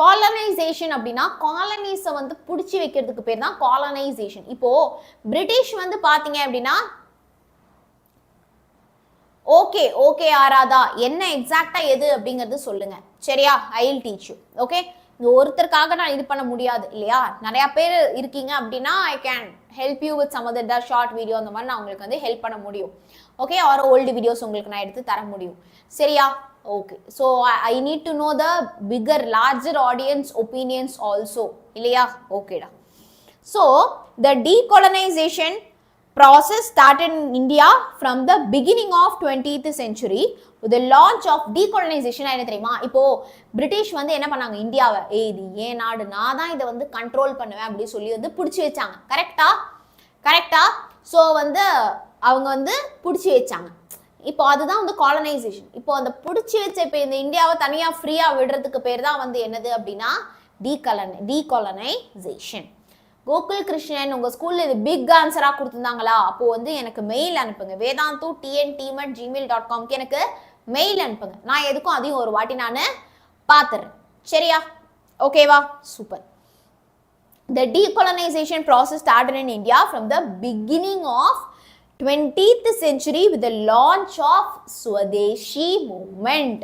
காலனைசேஷன் அப்படின்னா காலனிஸை வந்து பிடிச்சி வைக்கிறதுக்கு பேர் தான் காலனைசேஷன். இப்போ பிரிட்டிஷ் வந்து பார்த்தீங்க அப்படின்னா ஓகே ஆராதா என்ன எக்ஸாக்டா எது அப்படிங்கிறது சொல்லுங்க. சரியா? I will teach you. Okay, இங்க ஒருத்தருக்காக நான் இது பண்ண முடியாது இல்லையா? நிறைய பேர் இருக்கீங்க அப்படின்னா I can help you with some other short video அந்த மாதிரி நான் உங்களுக்கு வந்து ஹெல்ப் பண்ண முடியும். ஓகே, ஆர் ஓல்டு வீடியோஸ் உங்களுக்கு நான் எடுத்து தர முடியும். சரியா? Okay, so I need to know the bigger larger audience's opinions also இல்லையா? ஓகேடா. So the decolonisation process started in India from the beginning of 20th century with the launch of decolonization. என்ன தெரியுமா? இப்போ பிரிட்டிஷ் வந்து என்ன பண்ணாங்க, இந்தியாவை இது ஏன் நாடு, நான் தான் இதை வந்து கண்ட்ரோல் பண்ணுவேன் அப்படின்னு சொல்லி வந்து பிடிச்சி வச்சாங்க. கரெக்டா? ஸோ வந்து அவங்க வந்து பிடிச்சி வச்சாங்க. இப்போ அதுதான் வந்து காலனைசேஷன். இப்போ அந்த பிடிச்சி வச்ச இப்போ இந்த இந்தியாவை தனியாக ஃப்ரீயாக விடுறதுக்கு பேர் தான் வந்து என்னது அப்படின்னா டீகாலனைசேஷன். கோகுல் கிருஷ்ணன் உங்கள் ஸ்கூலில் இது பிக் ஆன்சராக கொடுத்துருந்தாங்களா? அப்போது வந்து எனக்கு மெயில் அனுப்புங்க. வேதாந்து tnt@gmail.com எனக்கு மெயில் அனுப்புங்க. நான் எதுக்கும் அதையும் ஒரு வாட்டி நான் பார்த்துறேன். சரியா? ஓகேவா? Super. The decolonization process started in India from the beginning of 20th century with the launch of Swadeshi movement.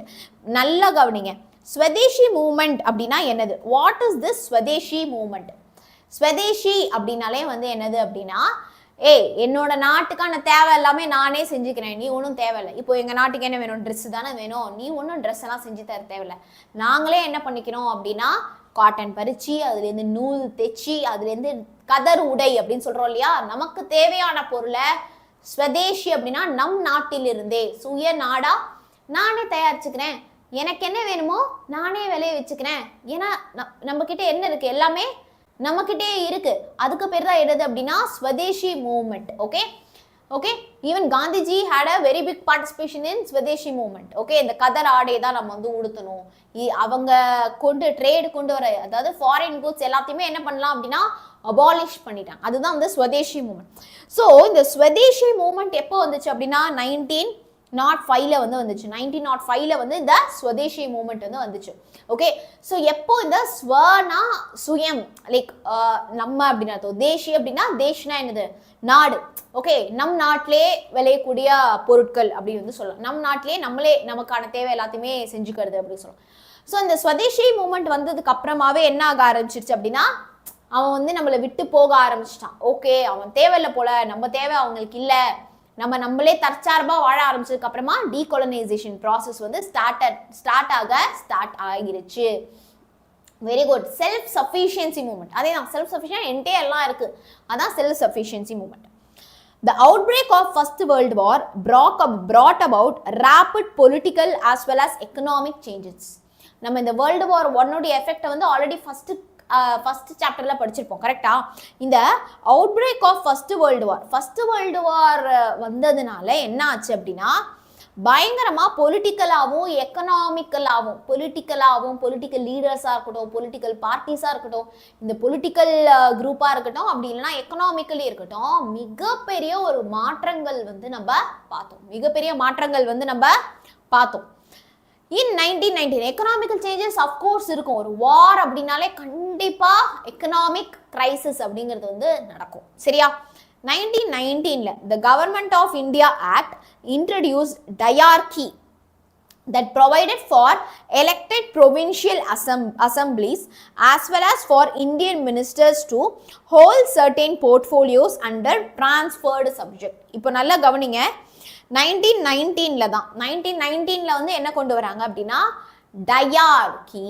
நல்லா கவனிங்க. Swadeshi movement அப்படின்னா என்னது? What is this Swadeshi movement? Swadeshi அப்படின்னாலே வந்து என்னது அப்படின்னா என்னோட நாட்டுக்கான தேவை எல்லாமே நானே செஞ்சுக்கிறேன், நீ ஒன்றும் தேவையில்லை. இப்போ எங்கள் நாட்டுக்கு என்ன வேணும்? ட்ரெஸ்ஸு தானே வேணும், நீ ஒன்றும் ட்ரெஸ் எல்லாம் செஞ்சு தர தேவையில்லை. நாங்களே என்ன பண்ணிக்கிறோம் அப்படின்னா காட்டன் பறிச்சு அதுலேருந்து நூல் தைச்சி அதுலேருந்து கதர் உடை அப்படின்னு சொல்கிறோம் இல்லையா? நமக்கு தேவையான பொருளை ஸ்வதேஷி அப்படின்னா நம் நாட்டிலிருந்தே சுய நாடா நானே தயாரிச்சுக்கிறேன், எனக்கு என்ன வேணுமோ நானே விளைய வச்சுக்கிறேன். ஏன்னா நம்மக்கிட்ட என்ன இருக்குது, எல்லாமே நம்மக்கிட்டே இருக்கு. அதுக்கு பேர் தான் என்னது அப்படின்னா Swadeshi movement. Okay, okay even Gandhiji had a very big participation in Swadeshi movement. Okay இந்த கதர் ஆடை தான் நம்ம வந்து உடுத்தணும், அவங்க ட்ரேடு கொண்டு வர, அதாவது ஃபாரின் குட்ஸ் எல்லாத்தையுமே என்ன பண்ணலாம் அப்படின்னா அபாலிஷ் பண்ணிட்டாங்க. அதுதான் வந்து ஸ்வதேஷி மூவ்மெண்ட். ஸோ இந்த ஸ்வதேஷி மூவ்மெண்ட் எப்போ வந்துச்சு அப்படின்னா 1905 வந்து வந்துச்சு. 1905 வந்து இந்த ஸ்வதேஷி மூவ்மெண்ட் வந்து வந்துச்சு. ஓகே ஸோ எப்போ இந்த ஸ்வனா சுயம் லைக் நம்ம அப்படின்னா தேசி அப்படின்னா தேஷ்னா என்னது நாடு. ஓகே நம் நாட்டிலே விளையக்கூடிய பொருட்கள் அப்படின்னு வந்து சொல்லலாம். நம் நாட்டிலே நம்மளே நமக்கான தேவை எல்லாத்தையுமே செஞ்சுக்கிறது அப்படின்னு சொல்லலாம். ஸோ இந்த ஸ்வதேசி மூவ்மெண்ட் வந்ததுக்கு அப்புறமாவே என்ன ஆக ஆரம்பிச்சிருச்சு அப்படின்னா அவன் வந்து நம்மளை விட்டு போக ஆரம்பிச்சிட்டான். ஓகே அவன் தேவையில்லை போல, நம்ம தேவை அவங்களுக்கு இல்லை, நம்மளே தற்சார்பா வாழ ஆரம்பிச்சதுக்கு அப்புறமா டீகோலனைசேஷன் ப்ராசஸ் வந்து ஸ்டார்ட் ஆகிருச்சு. Very good. Self sufficiency movement, அதே தான் செல்ஃப் சஃபிஷியன்ட் என்கிட்ட எல்லாம் இருக்கு, அதான் self sufficiency movement. The outbreak of First World War brought about rapid political as well as economic changes. நம்ம இந்த வேர்ல்டு வார் 1 உடைய எஃபெக்ட் வந்து ஆல்ரெடி ஃபர்ஸ்ட் சாப்டர்ல படிச்சிருப்போம் கரெக்டா. இந்த outbreak of first world war வந்ததுனால என்ன ஆச்சு அப்படின்னா பயங்கரமா பொலிட்டிக்கலாகவும் எக்கனாமிக்கலாகவும் பொலிட்டிக்கல் லீடர்ஸாக இருக்கட்டும், பொலிட்டிக்கல் பார்ட்டிஸாக இருக்கட்டும், இந்த பொலிட்டிக்கல் குரூப்பாக இருக்கட்டும், அப்படி இல்லைன்னா எக்கனாமிக்கலி இருக்கட்டும், மிகப்பெரிய ஒரு மாற்றங்கள் வந்து நம்ம பார்த்தோம். இன் 1919 எக்கனாமிக்கல் சேஞ்சஸ் அஃப்கோர்ஸ் இருக்கும். ஒரு வார் அப்படின்னாலே கண்டிப்பா எக்கனாமிக் கிரைசிஸ் அப்படிங்கிறது வந்து நடக்கும். சரியா? 1919 the Government of India Act introduced diarchy that provided for elected provincial assemblies as well as for Indian ministers to hold certain portfolios under transferred subject. இப்போ நல்லா கவனிங்க, 1919 தான் 1919 வந்து என்ன கொண்டு வராங்க அப்படின்னா டயார்கி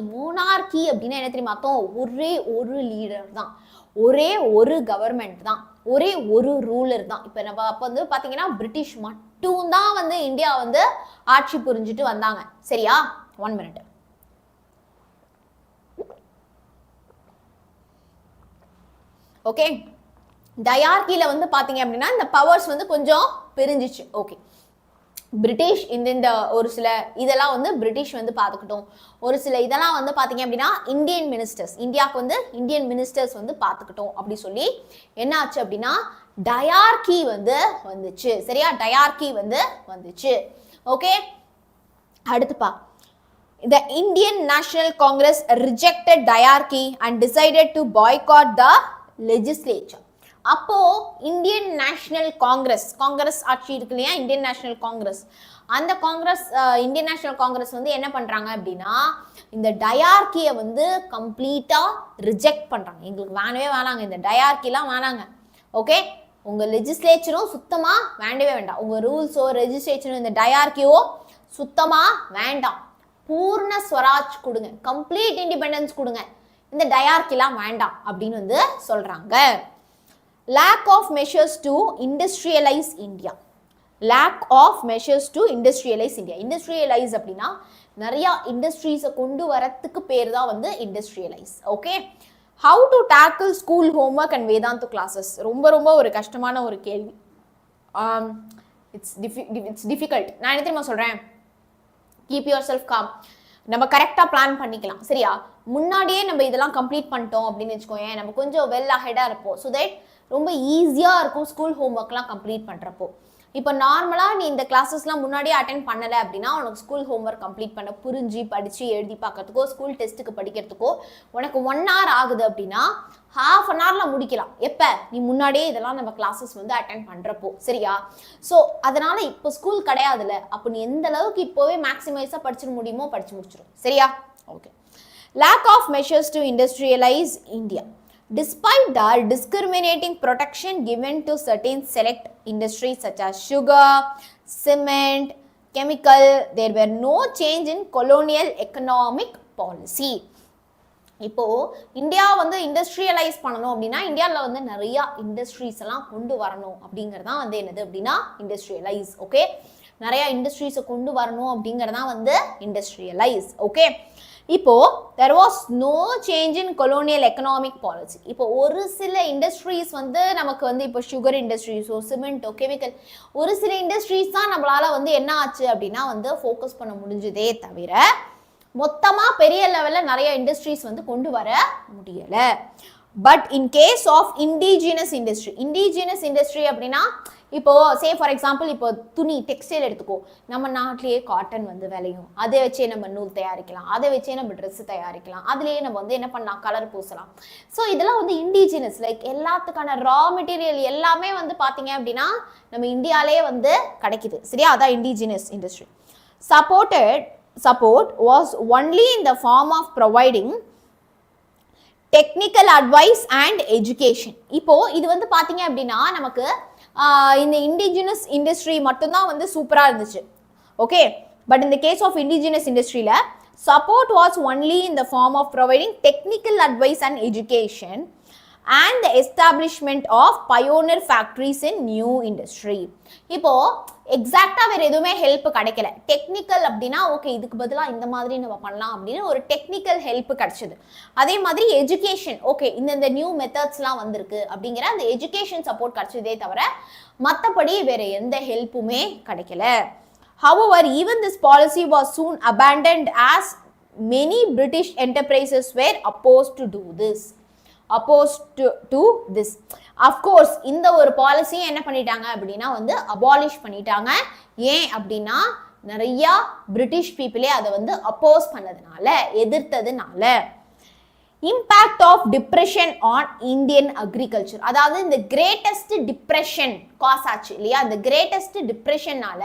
மோனார்கி அப்படின்னா என்ன தெரியுமா அர்த்தம்? ஒரே ஒரு லீடர் தான், ஒரே ஒரு கவர்மெண்ட் தான், ஒரே ஒரு ரூலர் தான். இப்போ நம்ம அப்போ வந்து பார்த்தீங்கன்னா பிரிட்டிஷ் மட்டும்தான் வந்து இந்தியா வந்து ஆட்சி புரிஞ்சுட்டு வந்தாங்க. சரியா? 1 minute. ஓகே, டயார்கியில் வந்து பார்த்தீங்க அப்படின்னா இந்த பவர்ஸ் வந்து கொஞ்சம் பிரிஞ்சிச்சு. ஓகே, பிரிட்டிஷ் இந்த ஒரு சில இதெல்லாம் வந்து பிரிட்டிஷ் வந்து பார்த்துக்கிட்டோம், ஒரு சில இதெல்லாம் வந்து பார்த்தீங்க அப்படின்னா இந்தியாவுக்கு வந்து இந்தியன் மினிஸ்டர்ஸ் வந்து பார்த்துக்கிட்டோம் அப்படி சொல்லி என்ன ஆச்சு அப்படின்னா டயார்கி வந்து வந்துச்சு. சரியா? டயார்கி வந்து வந்துச்சு. ஓகே, அடுத்துப்பா, the Indian National Congress rejected diarchy and decided to boycott the legislature. அப்போ இந்தியன் நேஷனல் காங்கிரஸ் ஆட்சி இருக்கு இல்லையா, இந்தியன் நேஷனல் காங்கிரஸ், அந்த இந்தியன் நேஷனல் காங்கிரஸ் வந்து என்ன பண்றாங்க அப்படின்னா இந்த டயார்கியை வந்து கம்ப்ளீட்டா ரிஜெக்ட் பண்றாங்க. எங்களுக்கு வேணாங்க, இந்த டயார்கிலாம் வேணாங்க. ஓகே, உங்க லெஜிஸ்லேச்சரும் சுத்தமா வேண்டவே வேண்டாம், உங்க ரூல்ஸோ ரெஜிஸ்ட்ரேஷனோ இந்த டயார்கியோ சுத்தமா வேண்டாம், பூர்ண ஸ்வராஜ் கொடுங்க, கம்ப்ளீட் இண்டிபெண்டன்ஸ் கொடுங்க, இந்த டயார்கிலாம் வேண்டாம் அப்படின்னு வந்து சொல்றாங்க. Lack of measures to industrialize India. Industrialize அப்படின்னா நிறைய இண்டஸ்ட்ரீஸை கொண்டு வரத்துக்கு பேர் தான் வந்து industrialise. Okay, how to tackle school homework and Vedantu classes. ரொம்ப ஒரு கஷ்டமான ஒரு கேள்வி. It's difficult. நான் என்ன தெரியுமா சொல்றேன், keep yourself calm. நம்ம கரெக்டாக பிளான் பண்ணிக்கலாம். சரியா? முன்னாடியே நம்ம இதெல்லாம் கம்ப்ளீட் பண்ணிட்டோம் அப்படின்னு வச்சுக்கோங்க, நம்ம கொஞ்சம் வெல் அஹெடாக இருப்போம். ஸோ தட் ரொம்ப ஈஸியாக இருக்கும் ஸ்கூல் ஹோம்ஒர்க்லாம் கம்ப்ளீட் பண்ணுறப்போ. இப்போ நார்மலாக நீ இந்த கிளாஸஸ்லாம் முன்னாடியே அட்டென்ட் பண்ணலை அப்படின்னா உனக்கு ஸ்கூல் ஹோம்ஒர்க் கம்ப்ளீட் பண்ண புரிஞ்சு படித்து எழுதி பார்க்கறதுக்கோ ஸ்கூல் டெஸ்ட்டுக்கு படிக்கிறதுக்கோ உனக்கு 1 hour ஆகுது அப்படின்னா ½ an hourல முடிக்கலாம். எப்போ? நீ முன்னாடியே இதெல்லாம் நம்ம கிளாஸஸ் வந்து அட்டென்ட் பண்ணுறப்போ. சரியா? ஸோ அதனால் இப்போ ஸ்கூல் கிடையாதுல்ல, அப்போ நீ எந்த அளவுக்கு இப்போவே மேக்ஸிமைஸாக படிச்சிட முடியுமோ படித்து முடிச்சிடும். சரியா? Okay. Lack of measures to industrialize India. Despite the discriminating protection given to certain select industries such as sugar, cement, chemical, there were no change in colonial economic policy. இப்போ இந்தியா வந்து இண்டஸ்ட்ரியலைஸ் பண்ணணும் அப்படின்னா இந்தியாவில் வந்து நிறைய industries எல்லாம் கொண்டு வரணும் அப்படிங்கிறதான் வந்து என்னது அப்படின்னா இண்டஸ்ட்ரியலைஸ். ஓகே, நிறைய இண்டஸ்ட்ரீஸை கொண்டு வரணும் அப்படிங்கிறதான் வந்து இண்டஸ்ட்ரியலைஸ். ஓகே, இப்போ there was no change in colonial economic policy. இப்போ ஒரு சில இண்டஸ்ட்ரீஸ் வந்து நமக்கு வந்து இப்போ சுகர் இண்டஸ்ட்ரீஸோ சிமெண்ட்டோ கெமிக்கல் ஒரு சில இண்டஸ்ட்ரீஸ் தான் நம்மளால வந்து என்ன ஆச்சு அப்படின்னா வந்து ஃபோக்கஸ் பண்ண முடிஞ்சதே தவிர மொத்தமா பெரிய லெவல்ல நிறைய இண்டஸ்ட்ரீஸ் வந்து கொண்டு வர முடியல. But in case of indigenous industry அப்படின்னா இப்போ சே ஃபார் எக்ஸாம்பிள் இப்போ துணி டெக்ஸ்டைல் எடுத்துக்கோ, நம்ம நாட்டிலேயே காட்டன் வந்து விளையும், அதை வச்சே நம்ம நூல் தயாரிக்கலாம், அதை வச்சே நம்ம ட்ரெஸ் தயாரிக்கலாம், அதுலேயே நம்ம வந்து என்ன பண்ணலாம் கலர் பூசலாம். ஸோ இதெல்லாம் வந்து இண்டிஜினஸ் லைக் எல்லாத்துக்கான ரா மெட்டீரியல் எல்லாமே வந்து பார்த்தீங்க அப்படின்னா நம்ம இந்தியாவிலே வந்து கிடைக்குது. சரியா, அதான் indigenous industry. Support was only in the form of providing technical advice and education. இப்போ இது வந்து பார்த்தீங்க அப்படின்னா நமக்கு இந்த இண்டிஜினஸ் இண்டஸ்ட்ரி மட்டும்தான் வந்து சூப்பராக இருந்துச்சு. ஓகே, பட் இந்த கேஸ் ஆஃப் இண்டிஜினஸ் இண்டஸ்ட்ரியில் support was only in the form of providing technical advice and education and the establishment of pioneer factories in new industry. இப்போ எக்ஸாக்டா வேற எதுவுமே ஹெல்ப் கிடைக்கல. டெக்னிக்கல் அப்படின்னா ஓகே இதுக்கு பதிலாக இந்த மாதிரி நம்ம பண்ணலாம் அப்படின்னு ஒரு டெக்னிக்கல் ஹெல்ப் கிடைச்சது. அதே மாதிரி எஜுகேஷன் ஓகே இந்த நியூ மெத்தட்ஸ்லாம் வந்திருக்கு அப்படிங்கிற அந்த எஜுகேஷன் சப்போர்ட் கிடைச்சதே தவிர மற்றபடி வேற எந்த ஹெல்ப்புமே கிடைக்கல. However, even this policy was soon abandoned as many British enterprises were opposed to this. Of course, இந்த ஒரு பாலிசி என்ன பண்ணிட்டாங்க அப்படின்னா வந்து அபாலிஷ் பண்ணிட்டாங்க. ஏன் அப்படின்னா நிறைய பிரிட்டிஷ் பீப்புளே அதை வந்து அப்போஸ் பண்ணதுனால எதிர்த்ததுனால. Impact of depression on Indian agriculture, அதாவது இந்த கிரேட்டஸ்ட் டிப்ரெஷன் காஸ் ஆச்சு இல்லையா, இந்த கிரேட்டஸ்ட் டிப்ரெஷன்னால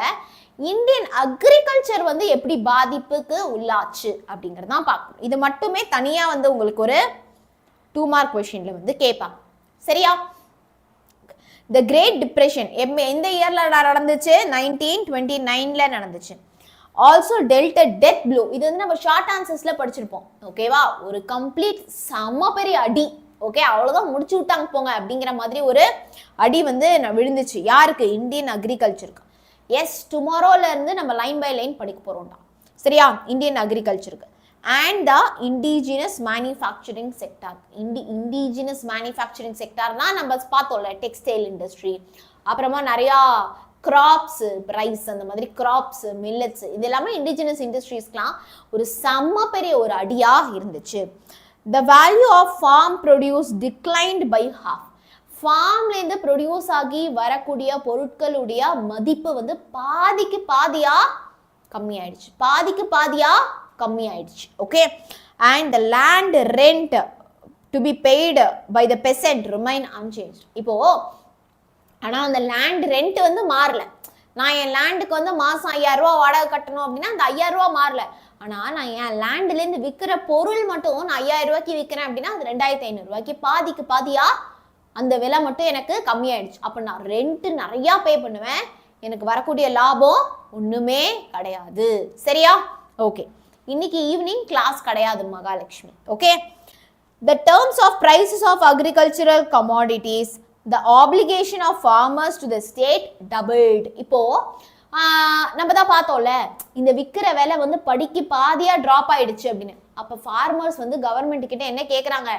இந்தியன் அக்ரிகல்ச்சர் வந்து எப்படி பாதிப்புக்கு உள்ளாச்சு அப்படிங்கிறது தான் பார்க்கணும். இது மட்டுமே தனியா வந்து உங்களுக்கு ஒரு 2 மார்க் கொஸ்டின்ல வந்து கேட்பாங்க. சரியா, த கிரேட் டிப்ரெஷன் எந்த இயர்ல நடந்துச்சு? 1929ல நடந்துச்சு. ஆல்சோ டெல்ட் டெத் ப்ளோ, இது வந்து நம்ம ஷார்ட் ஆன்சர்ஸ்ல படிச்சிருப்போம். ஓகேவா, ஒரு கம்ப்ளீட் செம்ம பெரிய அடி. ஓகே, அவ்வளவுதான் முடிச்சு விட்டாங்க போங்க அப்படிங்கிற மாதிரி ஒரு அடி வந்து விழுந்துச்சு. யாருக்கு? இந்தியன் அக்ரிகல்ச்சருக்கு. எஸ், டுமாரோல இருந்து நம்ம லைன் பை லைன் படிக்க போறோம்டா. சரியா, இந்தியன் அக்ரிகல்ச்சருக்கு. And the indigenous manufacturing sector. Indigenous manufacturing செக்டார்னா நம்ம பார்த்தோம்ல டெக்ஸ்டைல் இண்டஸ்ட்ரி, அப்புறமா நிறையா கிராப்ஸ் ரைஸ் அந்த மாதிரி கிராப்ஸ் மில்லட்ஸ் இது எல்லாமே இண்டிஜினஸ் இண்டஸ்ட்ரீஸ்க்குலாம் ஒரு செம்ம பெரிய ஒரு அடியா இருந்துச்சு. The value of farm produce declined by half. ஃபார்ம்லேருந்து ப்ரொடியூஸ் ஆகி வரக்கூடிய பொருட்களுடைய மதிப்பு வந்து பாதிக்கு பாதியா கம்மியாயிடுச்சு. Okay, and the land rent to be paid by the peasant remain unchanged. இப்போ ஆனால் அந்த லேண்ட் ரெண்ட் வந்து மாறல. நான் என் லேண்டுக்கு வந்து மாதம் 5000 ரூபா வாடகை கட்டணும் அப்படின்னா அந்த 5000 ரூபா மாறல. ஆனால் நான் என் லேண்ட்லேருந்து விற்கிற பொருள் மட்டும் நான் 5000 ரூபாய்க்கு விற்கிறேன் அப்படின்னா அது 2500 ரூபாய்க்கு பாதிக்கு பாதியா அந்த விலை மட்டும் எனக்கு கம்மியாயிடுச்சு. அப்போ நான் ரெண்ட் நிறையா பே பண்ணுவேன், எனக்கு வரக்கூடிய லாபம் ஒன்றுமே கிடையாது. சரியா, ஓகே. இன்னைக்கு ஈவினிங் கிளாஸ் கிடையாது Mahalakshmi. Okay, the terms of prices of agricultural commodities, the application of farmers to the state doubled. இப்போ நம்ம தான் பார்த்தோம்ல இந்த விற்கிற விலை வந்து படிக்கு பாதியா ட்ராப் ஆயிடுச்சு அப்படின்னு. அப்போ ஃபார்மர்ஸ் வந்து கவர்மெண்ட் கிட்ட என்ன கேட்குறாங்க?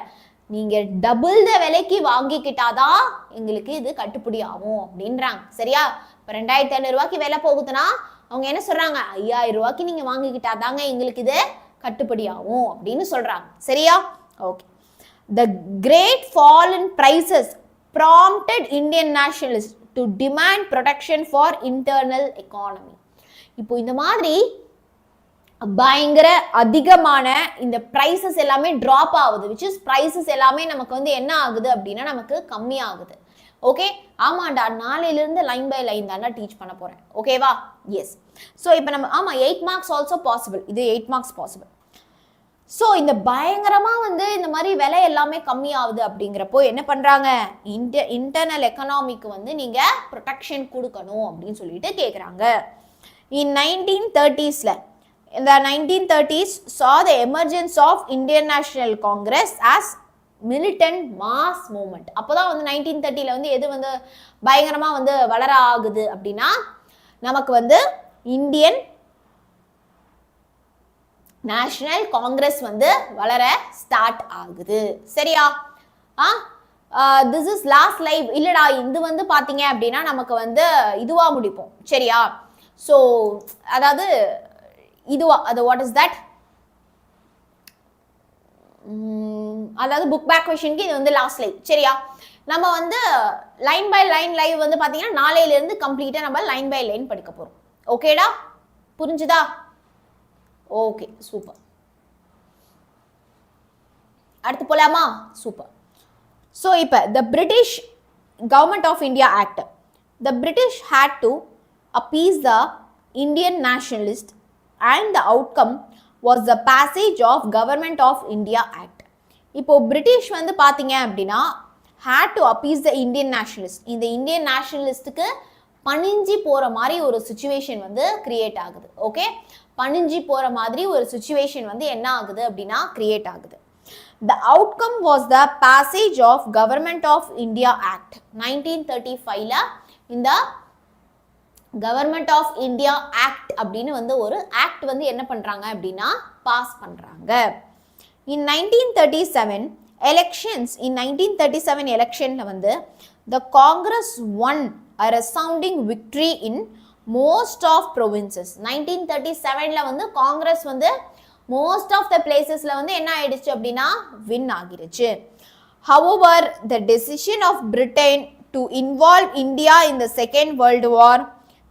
நீங்க டபுள் த விலைக்கு வாங்கிக்கிட்டாதான் எங்களுக்கு இது கட்டுப்படி ஆகும் அப்படின்றாங்க. சரியா, இப்போ 2500 ரூபாய்க்கு விலை போகுதுன்னா அவங்க என்ன சொல்றாங்க? 5000 ரூபாய்க்கு நீங்க வாங்கிக்கிட்டாதாங்க எங்களுக்கு இது கட்டுப்படி ஆகும் அப்படின்னு சொல்றாங்க. சரியா, okay. The great fall in prices prompted Indian nationalists to demand protection for internal economy. இப்போ இந்த மாதிரி பயங்கர அதிகமான இந்த பிரைசஸ் எல்லாமே டிராப் ஆகுது, which is prices எல்லாமே நமக்கு வந்து என்ன ஆகுது அப்படின்னா நமக்கு கம்மி ஆகுது. ஓகே, ஆமாண்டா நாளையிலிருந்து லைன் பை லைன் தானே டீச் பண்ண போறேன். ஓகேவா? எஸ். ஸோ இப்போ நம்ம ஆமா 8 மார்க்ஸ் ஆல்சோ பாசிபிள், இது 8 மார்க்ஸ் பாசிபிள். ஸோ இந்த பயங்கரமா வந்து இந்த மாதிரி விலை எல்லாமே கம்மி ஆகுது அப்படிங்கிறப்போ என்ன பண்றாங்க? இன்டர்னல் எக்கனாமிக்கு வந்து நீங்க ப்ரொடெக்ஷன் கொடுக்கணும் அப்படின்னு சொல்லிட்டு கேட்குறாங்க. இன் 1930s in the 1930s saw the emergence of Indian National Congress as militant mass movement. அப்போதான் வந்து 1930ல வந்து எது வந்து பயங்கரமா வந்து வளர ஆகுது அப்படின்னா நமக்கு வந்து இந்தியன் நேஷனல் காங்கிரஸ் வந்து வளர ஸ்டார்ட் ஆகுது. சரியா? This is last live. இல்லடா இது வந்து பாத்தீங்க அப்படின்னா நமக்கு வந்து இதுவா முடிப்போம். சரியா? ஸோ அதாவது இதுவா அது வாட் இஸ் தட், அதாவது புக் பேக் கொஸ்டினுக்கு இது வந்து லாஸ்ட் லைவ். சரியா? நம்ம வந்து லைன் பை லைன் லைவ் வந்து பாத்தீங்கன்னா நாளையில இருந்து கம்ப்ளீட்டா நம்ம லைன் பை லைன் படிக்க போறோம். ஓகேடா? புரிஞ்சுதா? Okay, super. அடுத்து போலாமா? சூப்பர். ஸோ இப்போ the British Government of India Act, the British had to appease the Indian nationalist and the outcome was the passage of Government of India Act. இப்போ British வந்து பாத்தீங்க அப்படின்னா had to appease the Indian nationalist, இந்த Indian நேஷனலிஸ்டுக்கு பணிஞ்சி போற மாதிரி ஒரு situation வந்து create ஆகுது. ஓகே, பணிஞ்சி போற மாதிரி ஒரு சிச்சுவேஷன் வந்து என்ன ஆகுது அப்படின்னா கிரியேட் ஆகுது. The outcome was the passage of Government of India Act 1935ல இந்த Government of India Act அப்படின்னு வந்து ஒரு ஆக்ட் வந்து என்ன பண்றாங்க அப்படின்னா பாஸ் பண்றாங்க. In 1937 elections, in 1937 electionல வந்து the Congress won a resounding victory in most of provinces. 1937ல வந்து காங்கிரஸ் வந்து most of the placesல வந்து என்ன ஆயிடுச்சு அப்படின்னா win ஆகிருச்சு. However, the decision of Britain to involve India in the Second World War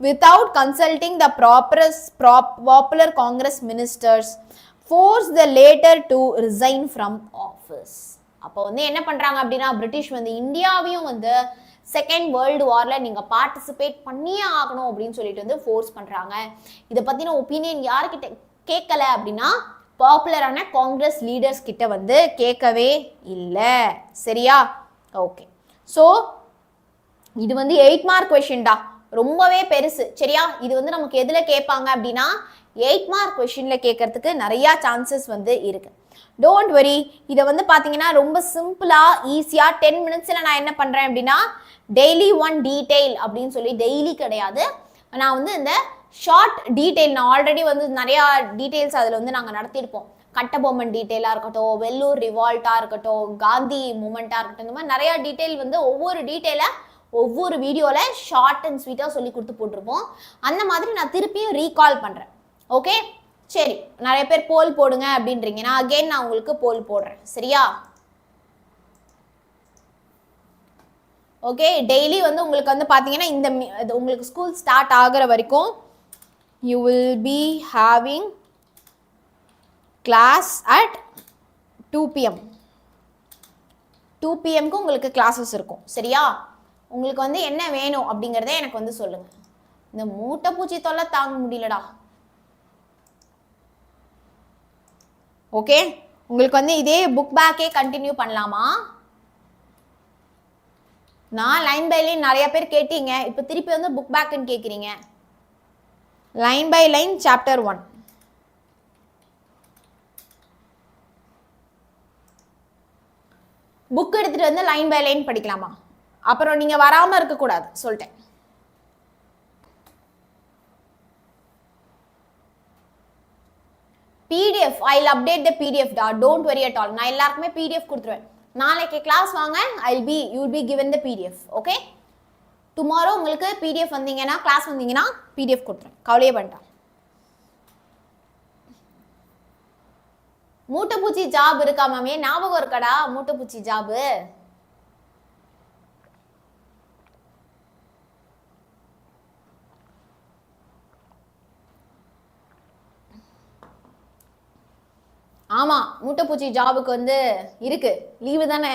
without consulting the popular Congress ministers forced the latter to resign from office. அப்போ வந்து என்ன பண்றாங்க அப்படின்னா பிரிட்டிஷ் வந்து இந்தியாவையும் வந்து செகண்ட் வேர்ல்டு வார்ல நீங்க பார்ட்டிசிபேட் பண்ணியே ஆகணும் அப்படின்னு சொல்லிட்டு வந்து ஃபோர்ஸ் பண்றாங்க. இதை பத்தின ஒப்பீனியன் யாருக்கிட்ட கேட்கல அப்படின்னா பாப்புலரான காங்கிரஸ் லீடர்ஸ் கிட்ட வந்து கேட்கவே இல்லை. சரியா? ஓகே, ஸோ இது வந்து 8 மார்க் கொஸ்டின்டா, ரொம்பவே பெருசு. சரியா? இது வந்து நமக்கு எதுல கேட்பாங்க அப்படின்னா 8 மார்க் கொஸ்டின்ல கேட்கறதுக்கு நிறைய சான்சஸ் வந்து இருக்கு. டோன்ட் வரி, இதை வந்து பாத்தீங்கன்னா ரொம்ப சிம்பிளா ஈஸியா 10 மினிட்ஸ்ல நான் என்ன பண்றேன் அப்படின்னா டெய்லி ஒன் டீடைல் அப்படின்னு சொல்லி, டெய்லி கிடையாது, நான் வந்து இந்த ஷார்ட் டீடைல், நான் ஆல்ரெடி வந்து நிறைய டீடைல்ஸ் அதில் வந்து நாங்கள் நடத்தியிருப்போம். கட்டபொம்மன் டீட்டெயிலாக இருக்கட்டும், வெள்ளூர் ரிவால்ட்டாக இருக்கட்டும், காந்தி மூமெண்ட்டாக இருக்கட்டும், இந்த மாதிரி நிறையா டீட்டெயில் வந்து ஒவ்வொரு டீட்டெயிலாக ஒவ்வொரு வீடியோவில் ஷார்ட் அண்ட் ஸ்வீட்டாக சொல்லி கொடுத்து போட்டிருப்போம். அந்த மாதிரி நான் திருப்பியும் ரீகால் பண்ணுறேன். ஓகே, சரி, நிறைய பேர் போல் போடுங்க அப்படின்றீங்க, நான் அகெயின் நான் உங்களுக்கு போல் போடுறேன். சரியா? ஓகே, டெய்லி வந்து உங்களுக்கு வந்து பார்த்தீங்கன்னா இந்த உங்களுக்கு ஸ்கூல் ஸ்டார்ட் ஆகிற வரைக்கும் you will be having class at 2 PM. 2 PMக்கு உங்களுக்கு கிளாஸஸ் இருக்கும். சரியா? உங்களுக்கு வந்து என்ன வேணும் அப்படிங்கிறத எனக்கு வந்து சொல்லுங்க. இந்த மூட்டை பூச்சி தொல்லை தாங்க முடியலடா. ஓகே, உங்களுக்கு வந்து இதே புக் பேக்கே கண்டினியூ பண்ணலாமா? நான் லைன் பை லைன் நிறைய பேர் கேட்டீங்க, இப்போ திருப்பி வந்து புக் பேக்குன்னு கேட்குறீங்க. Line by line chapter 1. Book எடுத்துட்டு வந்து லைன் பை லைன் படிக்கலாமா? அப்புறம் நீங்க வராம இருக்க கூடாது சொல்லிட்டேன். PDF, I'll update the PDF da, don't worry at all. நான் எல்லாருக்குமே PDF கொடுத்துருவேன். நாளைக்கு கிளாஸ் வாங்க, you will be given the PDF. Okay, tomorrow உங்களுக்கு PDF வந்தீங்கன்னா, கிளாஸ் வந்தீங்கன்னா PDF கொடுத்துருவேன், கவலையே பண்ணிட்டேன். மூட்டைப்பூச்சி ஜாப் இருக்கா மாமே? ஞாபகம் இருக்கடா மூட்டைப்பூச்சி ஜாபு? ஆமா, மூட்டைப்பூச்சி ஜாபுக்கு வந்து இருக்கு, லீவு தானே,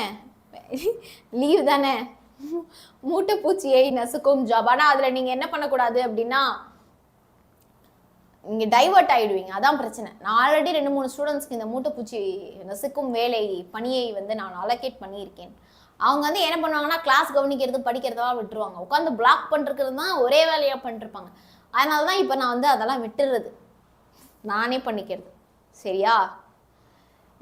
லீவு தானே, மூட்டைப்பூச்சியை நசுக்கும் ஜாப். ஆனா அதுல நீங்க என்ன பண்ணக்கூடாது அப்படின்னா நீங்க டைவர்ட் ஆயிடுவீங்க, அதான் பிரச்சனை. நான் ஆல்ரெடி 2-3 ஸ்டூடெண்ட்ஸ்க்கு இந்த மூட்டைப்பூச்சி நசுக்கும் வேலை பணியை வந்து நான் அலோகேட் பண்ணியிருக்கேன். அவங்க வந்து என்ன பண்ணுவாங்கன்னா கிளாஸ் கவனிக்கிறது படிக்கிறதா விட்டுருவாங்க, உட்காந்து பிளாக் பண்ணிருக்கிறது தான் ஒரே வேலையா பண்ணிருப்பாங்க. அதனாலதான் இப்ப நான் வந்து அதெல்லாம் விட்டுறது, நானே பண்ணிக்கிறது. சரியா?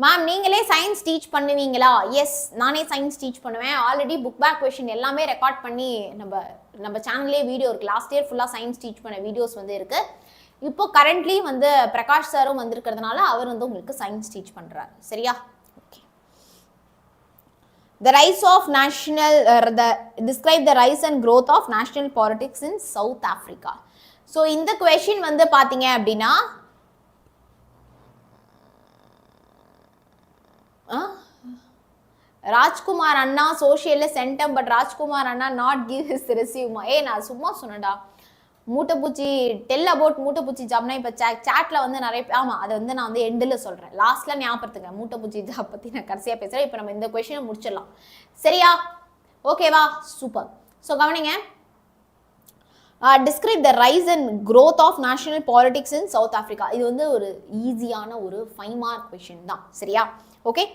மேம் நீங்களே சயின்ஸ் டீச் பண்ணுவீங்களா? எஸ், நானே சயின்ஸ் டீச் பண்ணுவேன். ஆல்ரெடி புக் பேக் கொஸ்டின் எல்லாமே ரெக்கார்ட் பண்ணி நம்ம சேனல்லே வீடியோ இருக்குது. லாஸ்ட் இயர் ஃபுல்லாக சயின்ஸ் டீச் பண்ண வீடியோஸ் வந்து இருக்குது. இப்போ கரண்ட்லி வந்து பிரகாஷ் சாரும் வந்திருக்கிறதுனால அவர் வந்து உங்களுக்கு சயின்ஸ் டீச் பண்றாரு. சரியா? The rise of national describe the rise and growth of national politics in South Africa. So இந்த question வந்து பாத்தீங்க அப்படின்னா ராஜ்குமார் அண்ணா சோஷியல்ல சென்டம் பட் ராஜ்குமார் அண்ணா நாட் கிவ் ஹிஸ் ரெஸ்யூம். நான் சும்மா சொன்னடா. மூட்டைப்பூச்சி டெல் அபவுட் மூட்டைப்பூச்சி ஜாப்னா இப்போ சாட்ல வந்து நிறைய ஆமாம் அதை வந்து நான் வந்து எண்டில் சொல்கிறேன். லாஸ்ட்டில் ஞாபகத்துங்க மூட்டைப்பூச்சி ஜாப் பற்றி நான் கடைசியாக பேசுகிறேன். இப்போ நம்ம இந்த கொஷினை முடிச்சிடலாம். சரியா? ஓகேவா? சூப்பர். ஸோ கவனிங்க. Describe the rise and growth of national politics in South Africa. இது வந்து ஒரு ஈஸியான ஒரு 5 மார்க் கொஷின் தான். சரியா? Okay.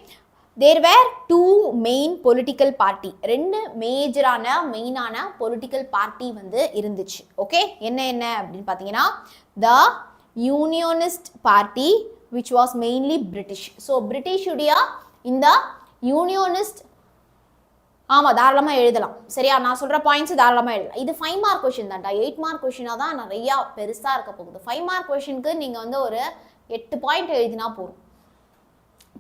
There were 2 main political party. 2 மேஜரான மெயினான பொலிட்டிக்கல் பார்ட்டி வந்து இருந்துச்சு. ஓகே, என்ன அப்படின்னு பார்த்தீங்கன்னா the Unionist Party which was mainly British. So British உடைய இந்த Unionist ஆமாம் தாராளமாக எழுதலாம். சரியா? நான் சொல்கிற பாயிண்ட்ஸ் தாராளமாக எழுதலாம். இது 5 மார்க் கொஷின் தான்டா. 8 மார்க் கொஷினாக தான் நிறையா பெருசாக இருக்க போகுது. 5 மார்க் கொஷினுக்கு நீங்கள் வந்து ஒரு 8 பாயிண்ட் எழுதினா போதும்.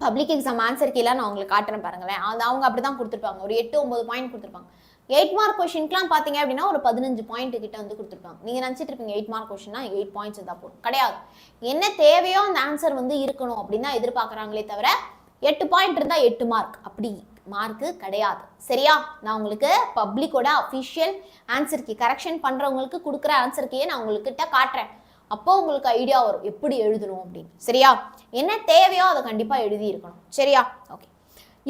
பப்ளிக் எக்ஸாம் ஆன்சர் கீழே நான் உங்களுக்கு காட்டுறேன் பாருங்களேன். அது அவங்க அப்படி தான் கொடுத்துருப்பாங்க. ஒரு 8-9 பாயிண்ட் கொடுத்துருப்பாங்க. 8 மார்க் கொஷின்க்குலாம் பார்த்தீங்க அப்படின்னா ஒரு 15 பாயிண்ட் கிட்ட வந்து கொடுத்துருப்பாங்க. நீங்கள் நினச்சிட்டு இருப்பீங்க 8 மார்க் கொஷின்னா 8 பாயிண்ட்ஸ் தான் போடும். கிடையாது. என்ன தேவையோ அந்த ஆன்சர் வந்து இருக்கணும் அப்படின்னு தான் எதிர்பார்க்குறாங்களே தவிர 8 பாயிண்ட் இருந்தால் 8 மார்க் அப்படி மார்க்கு கிடையாது. சரியா? நான் உங்களுக்கு பப்ளிக்கோட அஃபிஷியல் ஆன்சர் கீ கரெக்ஷன் பண்ணுறவங்களுக்கு கொடுக்குற ஆன்சர் கீயை நான் உங்கள்கிட்ட காட்டுறேன். அப்போ உங்களுக்கு ஐடியா வரும் எப்படி எழுதணும் அப்படின்னு. சரியா? என்ன தேவையோ அதை கண்டிப்பாக எழுதி இருக்கணும். சரியா? ஓகே.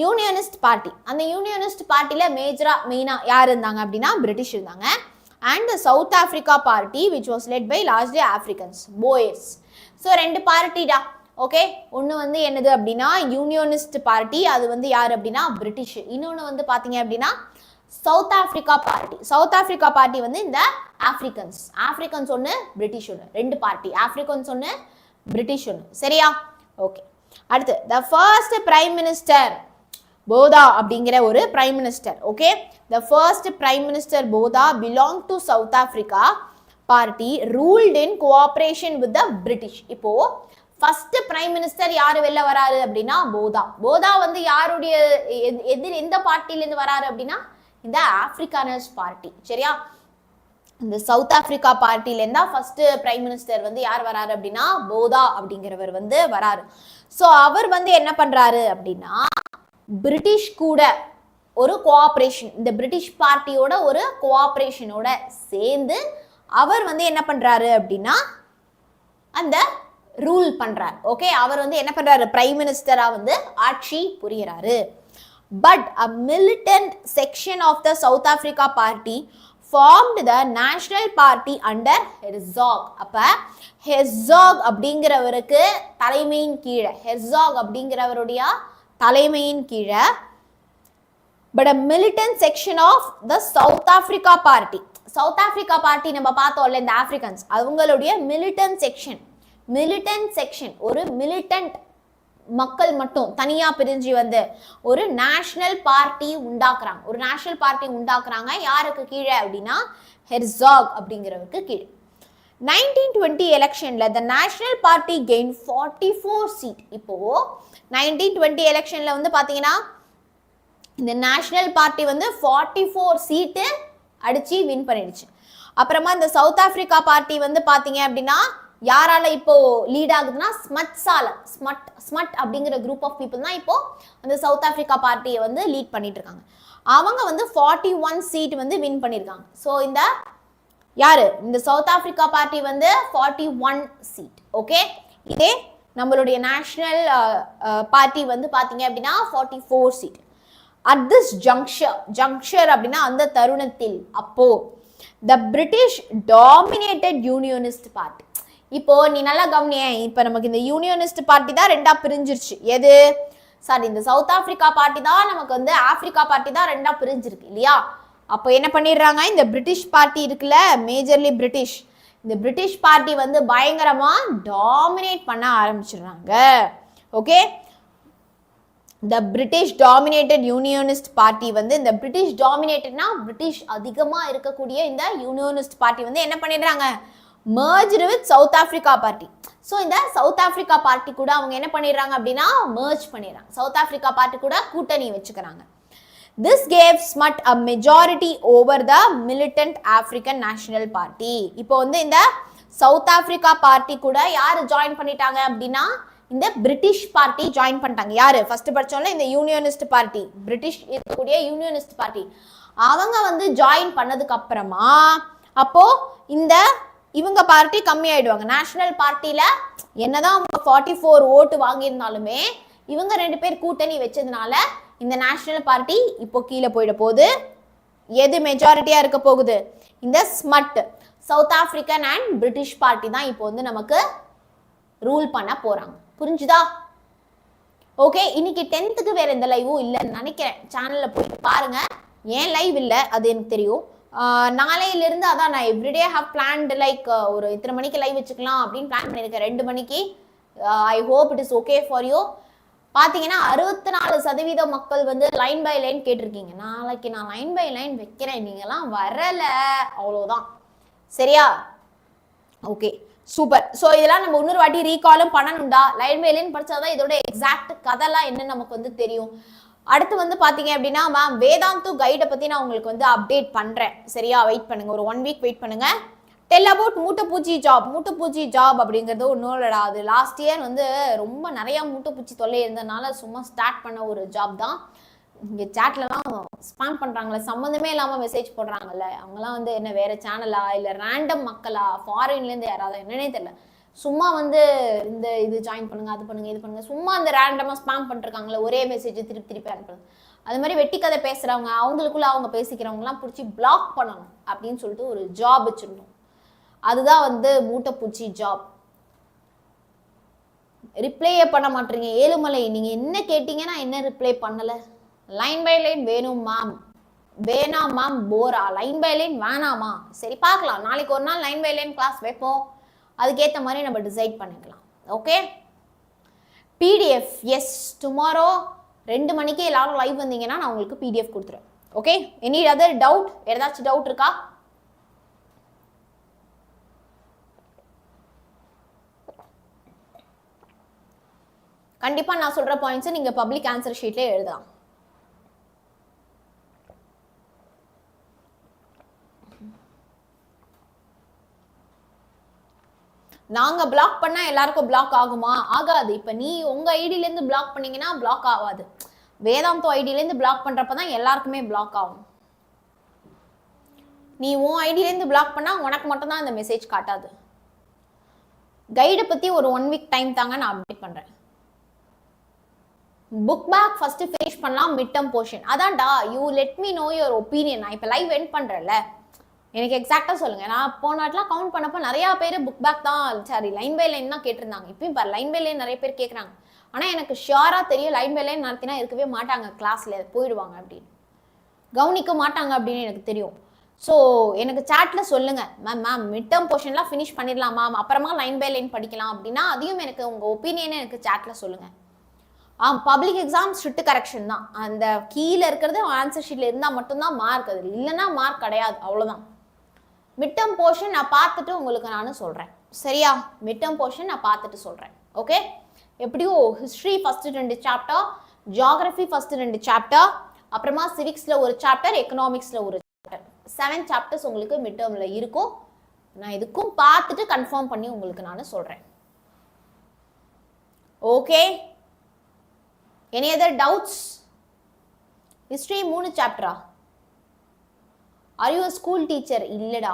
Unionist party. அந்த யூனியனிஸ்ட் பார்ட்டியில் மெயினாக யார் இருந்தாங்க அப்படின்னா பிரிட்டிஷ் இருந்தாங்க. And South Africa party which was led by largely Afrikaans Boers. So 2 பார்ட்டிடா. ஓகே, ஒன்று வந்து என்னது அப்படின்னா யூனியனிஸ்ட் பார்ட்டி, அது வந்து யார் அப்படின்னா பிரிட்டிஷ். இன்னொன்று வந்து பார்த்தீங்க அப்படின்னா south Africa party. South Africa party வந்து இந்த ஆஃப்ரிக்கன்ஸ் ஒன்று பிரிட்டிஷ் ஒன்று. 2 பார்ட்டி, ஆஃப்ரிக்கன்ஸ் ஒன்று பிரிட்டிஷ் ஒன்று. சரியா? ஓகே. அடுத்து த ஃபர்ஸ்ட் பிரைம் மினிஸ்டர் போதா அப்படிங்கிற ஒரு prime minister. Okay, the first prime minister Botha belong to South Africa party ruled in cooperation with the British. இப்போ ஃபர்ஸ்ட் பிரைம் மினிஸ்டர் யாரு வெளில வராரு அப்படின்னா போதா வந்து யாருடைய எந்த பார்ட்டிலேருந்து வராரு அப்படின்னா இந்த ஆப்பிரிக்கானர்ஸ் பார்ட்டி. சரியா? இந்த சவுத் ஆப்பிரிக்கா பார்ட்டிலேருந்தா ஃபர்ஸ்ட் பிரைம் மினிஸ்டர் வந்து யார் வராரு அப்படின்னா போதா அப்படிங்கிறவர் வந்து வராரு. ஸோ அவர் வந்து என்ன பண்றாரு அப்படின்னா பிரிட்டிஷ் கூட ஒரு கோஆபரேஷன், இந்த பிரிட்டிஷ் பார்ட்டியோட ஒரு கோஆபரேஷனோட சேர்ந்து அவர் வந்து என்ன பண்றாரு அப்படின்னா அந்த ரூல் பண்றாரு. ஓகே, அவர் வந்து என்ன பண்றாரு பிரைம் மினிஸ்டரா வந்து ஆட்சி புரிகிறாரு. But a militant section of the South Africa party formed the National Party under 𝐿. அப்ப 𝐿 அப்படிங்கிறவருக்கு தலைமையின் கீழே, 𝐿 அப்படிங்கிறவருடைய தலைமையின் கீழே but a militant section of the South Africa party. South Africa party நம்ம பார்த்தோம்ல இந்த ஆப்பிரிக்கன்ஸ், அவங்களுடைய மிலிட்டன்ட் செக்ஷன் ஒரு மிலிட்டன்ட் மக்கள் மட்டும் தனியா பிரிஞ்சு வந்து ஒரு நேஷனல் பார்ட்டி உண்டாக்குறாங்க. யாருக்கு கீழே அப்படின்னா 𝐿 அப்படிங்கிறவருக்கு கீழே. 1920 எலெக்ஷன்ல the national party gained 44 seat. இப்போ 1920 எலெக்ஷன்ல வந்து பாத்தீங்கன்னா இந்த நேஷனல் பார்ட்டி வந்து 44 சீட்டு அடிச்சு வின் பண்ணிடுச்சு. அப்புறமா இந்த சவுத் ஆப்பிரிக்கா பார்ட்டி வந்து பாத்தீங்க அப்படின்னா யாரால இப்போ லீட் ஆகுதுன்னா ஸ்மட் அப்படிங்கிற குரூப் ஆஃப் பீப்புள் தான் இப்போ அந்த சவுத் ஆப்பிரிக்கா பார்ட்டியை வந்து லீட் பண்ணிட்டு இருக்காங்க. அவங்க வந்து 41 சீட் வந்து வின் பண்ணியிருக்காங்க. ஸோ இந்த யாரு இந்த சவுத் ஆப்பிரிக்கா பார்ட்டி வந்து 41 சீட். ஓகே, இதே நம்மளுடைய நேஷனல் பார்ட்டி வந்து பாத்தீங்க அப்படின்னா 44 சீட். அட் திஸ் ஜங்ஷர் அப்படின்னா அந்த தருணத்தில் அப்போ த பிரிட்டிஷ் டாமினேட்டட் யூனியனிஸ்ட் பார்ட்டி. இப்போ நீ நல்லா கவனியே, இப்போ நமக்கு இந்த யூனியனிஸ்ட் பார்ட்டி தான் 2ஆ பிரிஞ்சிருச்சு. எது சாரி, இந்த சவுத் ஆப்பிரிக்கா பார்ட்டி தான் நமக்கு வந்து ஆப்பிரிக்கா பார்ட்டி தான் 2ஆ பிரிஞ்சிருக்கு இல்லையா? அப்போ என்ன பண்ணிடுறாங்க, இந்த பிரிட்டிஷ் பார்ட்டி இருக்குல்ல, மேஜர்லி பிரிட்டிஷ், இந்த பிரிட்டிஷ் பார்ட்டி வந்து பயங்கரமா டாமினேட் பண்ண ஆரம்பிச்சிடுறாங்க. ஓகே, த பிரிட்டிஷ் டாமினேட்டட் யூனியனிஸ்ட் பார்ட்டி வந்து இந்த பிரிட்டிஷ் டாமினேட்டட்னா பிரிட்டிஷ் அதிகமாக இருக்கக்கூடிய இந்த யூனியனிஸ்ட் பார்ட்டி வந்து என்ன பண்ணிடுறாங்க, merged with South Africa party. So இந்த South Africa party கூட அவங்க என்ன பண்ணிடுறாங்க அப்படின்னா merge பண்ணிடுறாங்க. South Africa party கூட கூட்டணி வச்சுக்கிறாங்க. This gave SMUT a majority over the militant African National Party. இப்போ வந்து இந்த சவுத் ஆப்பிரிக்கா பார்ட்டி கூட யார் ஜாயின் பண்ணிட்டாங்க அப்படின்னா இந்த பிரிட்டிஷ் பார்ட்டி ஜாயின் பண்ணிட்டாங்க. யாரு ஃபர்ஸ்ட் படிச்சோம்ல இந்த யூனியனிஸ்ட் பார்ட்டி, பிரிட்டிஷ் இருக்கக்கூடிய யூனியனிஸ்ட் பார்ட்டி, அவங்க வந்து ஜாயின் பண்ணதுக்கு அப்புறமா அப்போ இந்த இவங்க பார்ட்டி கம்மி ஆயிடுவாங்க. நேஷனல் பார்ட்டியில என்னதான் அவங்க 44 ஓட்டு வாங்கியிருந்தாலுமே இவங்க 2 பேர் கூட்டணி வச்சதுனால இந்த நேஷனல் பார்ட்டி இப்போ கீழே போயிட போகுது. எது மெஜாரிட்டியா இருக்க போகுது? இந்த smut south African and British party தான் இப்போ வந்து நமக்கு ரூல் பண்ண போறாங்க. புரிஞ்சுதா? ஓகே, இன்னைக்கு 10th வேற எந்த லைவும் இல்லைன்னு நினைக்கிறேன். சேனல்ல போய் பாருங்க. ஏன் லைவ் இல்லை அது எனக்கு தெரியும். நாளையிலிருந்து அதான் நான் எவ்ரிடே ஹவ் பிளான்டு லைக் ஒரு இத்தனை மணிக்கு லைவ் வச்சுக்கலாம் அப்படின்னு பிளான் பண்ணியிருக்கேன். 2 மணிக்கு. I hope it is okay for you. பார்த்தீங்கன்னா 64% மக்கள் வந்து லைன் பை லைன் கேட்டிருக்கீங்க. நாளைக்கு நான் லைன் பை லைன் வைக்கிறேன், நீங்களாம் வரல, அவ்வளோதான். சரியா? Okay, super. ஸோ இதெல்லாம் நம்ம இன்னொரு வாட்டி ரீகாலும் பண்ணணும்டா. லைன் பை லைன் படிச்சாதான் இதோட எக்ஸாக்ட் கதைலாம் என்ன நமக்கு வந்து தெரியும். அடுத்து வந்து பார்த்தீங்க அப்படின்னா மேம் வேதாந்து கைடை பற்றி நான் உங்களுக்கு வந்து அப்டேட் பண்ணுறேன். சரியா? வெயிட் பண்ணுங்க, ஒரு 1 வீக் வெயிட் பண்ணுங்க. டெல் அபவுட் மூட்டைப்பூச்சி ஜாப். மூட்டைப்பூச்சி ஜாப் அப்படிங்கிறது ஒன்றும் இல்லைடா, அது லாஸ்ட் இயர் வந்து ரொம்ப நிறையா மூட்டைப்பூச்சி தொல்லை இருந்ததுனால சும்மா ஸ்டார்ட் பண்ண ஒரு ஜாப் தான். இங்கே சேட்லலாம் ஸ்பாம் பண்ணுறாங்களே, சம்மந்தமே இல்லாமல் மெசேஜ் போடுறாங்கல்ல, அவங்களாம் வந்து என்ன வேறு சேனலா இல்லை ரேண்டம் மக்களா, ஃபாரின்லேருந்து யாராவது என்னன்னே தெரியல, சும்மா வந்து இந்த இது ஜாயின் பண்ணுங்க, அது பண்ணுங்க, இது பண்ணுங்க, சும்மா அந்த ரேண்டமாக ஸ்பாம் பண்ணிருக்காங்களே, ஒரே மெசேஜ் திருப்பி அனுப்புறது. அது மாதிரி வெட்டி கதை பேசுகிறவங்க, அவங்களுக்குள்ள அவங்க பேசிக்கிறவங்கலாம் பிடிச்சி பிளாக் பண்ணணும் அப்படின்னு சொல்லிட்டு ஒரு ஜாப் வச்சுருந்தோம். அதுதான் வந்து மூட்டைப்பூச்சி ஜாப். ரிப்ளையே பண்ண மாட்டீங்க. ஏழுமலை நீங்கள் என்ன கேட்டீங்கன்னா என்ன ரிப்ளை பண்ணலை? லைன் பை லைன் வேணும் மேம். வேணாம் மேம், போரா? லைன் பை லைன் வேணாமா? சரி பார்க்கலாம், நாளைக்கு ஒரு நாள் லைன் பை லைன் கிளாஸ் வைப்போம், அதுக்கேற்ற மாதிரி நம்ம டிசைட் பண்ணிக்கலாம். ஓகே, பிடிஎஃப் எஸ், டுமாரோ 2 மணிக்கு எல்லாரும் லைவ் வந்தீங்கன்னா நான் உங்களுக்கு பிடிஎஃப் கொடுத்துருவேன். Okay, any other doubt? ஏதாச்சும் டவுட் இருக்கா? கண்டிப்பா நான் சொல்ற பாயிண்ட்ஸ் நீங்க பப்ளிக் ஆன்சர் ஷீட்ல எழுதலாம். நாங்க பிளாக் பண்ணா எல்லாருக்கும் பிளாக் ஆகுமா? ஆகாது. இப்ப நீ உங்க ஐடியில இருந்து பிளாக் பண்ணீங்கன்னா பிளாக் ஆகாது. வேதாந்தோ ஐடியில இருந்து பிளாக் பண்றப்பதான் எல்லாருக்குமே பிளாக் ஆகும். நீ உன் ஐடியில இருந்து பிளாக் பண்ணா உனக்கு மட்டும் தான் இந்த மெசேஜ் காட்டாது. கைடை பத்தி ஒரு 1 வீக் டைம் தாங்க, நான் அப்டேட் பண்றேன். புக் பேக் ஃபர்ஸ்ட் ஃபினிஷ் பண்ணலாம், மிட் டர்ம் போர்ஷன். அதான்டா, you let me no your opinion. நான் இப்போ லைவ் எண்ட் பண்றேன்ல, எனக்கு எக்ஸாக்டா சொல்லுங்க. நான் போனாட்லாம் கவுண்ட் பண்ணப்போ நிறைய பேர் புக் பேக் தான், சாரி லைன் பை லைன் தான் கேட்டிருந்தாங்க. இப்பயும் பாரு லைன் பை லைன் நிறைய பேர் கேட்குறாங்க. ஆனால் எனக்கு ஷியோரா தெரியும் லைன் பை லைன் நடத்தினா இருக்கவே மாட்டாங்க, கிளாஸ்ல போயிடுவாங்க அப்படின்னு, கவனிக்க மாட்டாங்க அப்படின்னு எனக்கு தெரியும். ஸோ எனக்கு சாட்ல சொல்லுங்க, மேம் மேம் மிட் டர்ம் போர்ஷன்லாம் ஃபினிஷ் பண்ணிடலாம் மேம், அப்புறமா லைன் பை லைன் படிக்கலாம் அப்படின்னா அதையும் எனக்கு உங்க ஒப்பீனியனை எனக்கு சாட்ல சொல்லுங்க. பப்ளிக் எக்ஸாம் ஸ்ட்ரிக்ட் கரெக்ஷன் தான். அந்த கீழே இருக்கிறது ஆன்சர் ஷீட்ல இருந்தால் மட்டும்தான் மார்க், அது இல்லைன்னா மார்க் கிடையாது, அவ்வளோதான். மிட் டர்ம் போர்ஷன் நான் பார்த்துட்டு உங்களுக்கு நான் சொல்கிறேன். சரியா? மிட் டர்ம் போர்ஷன் நான் பார்த்துட்டு சொல்கிறேன். ஓகே, எப்படியோ history first 2 chapter, geography first 2 chapter, அப்புறமா சிவிக்ஸில் ஒரு சாப்டர், எக்கனாமிக்ஸில் ஒரு சாப்டர், 7 சாப்டர்ஸ் உங்களுக்கு மிட் டர்மில் இருக்கும். நான் இதுக்கும் பார்த்துட்டு கன்ஃபார்ம் பண்ணி உங்களுக்கு நான் சொல்கிறேன். Okay, any other doubts? History 3 சாப்டரா? Are you school teacher? இல்லடா,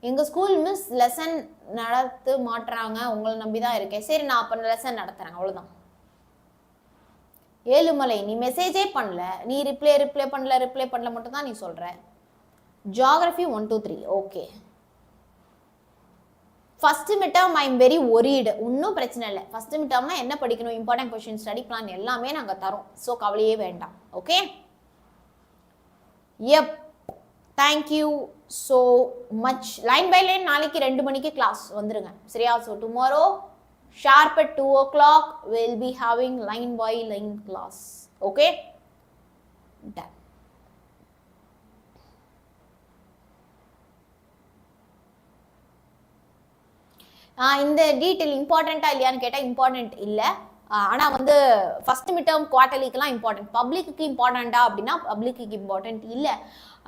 எங்க ஸ்கூல் மிஸ் லெசன் நடத்த மாட்டுறாங்க, உங்களை நம்பிதான் இருக்கேன். சரி, நான் அப்ப லெசன் நடத்துறேன், அவ்வளவுதான். ஏழுமலை, நீ மெசேஜே பண்ணல, நீ ரிப்ளை பண்ணல மட்டும் தான் நீ சொல்ற. Geography 1 2 3. Okay, first mid term I am very worried. ஒன்றும் பிரச்சனை இல்லை. ஃபர்ஸ்ட் மிட் டர்ம்னா என்ன படிக்கணும், இம்பார்ட்டன்ட் கொஸ்டின், ஸ்டடி பிளான் எல்லாமே நாங்கள் தரோம். ஸோ கவலையே வேண்டாம். ஓகே, எப், thank you so much. Line by line நாளைக்கு 2 மணிக்கு கிளாஸ் வந்துருங்க. சரியா? So tomorrow sharp at 2 o'clock we'll be having line by line class. Okay, done. இந்த டீட்டெயில் இம்பார்ட்டண்ட்டாக இல்லையான்னு கேட்டால் இம்பார்ட்டண்ட் இல்லை. ஆனால் வந்து ஃபஸ்ட் மிட் டேர்ம் குவார்ட்டர்லிக்கெலாம் இம்பார்ட்டன்ட். பப்ளிக்கு இம்பார்ட்டண்ட்டா அப்படின்னா பப்ளிக்கு இம்பார்ட்டன்ட் இல்லை.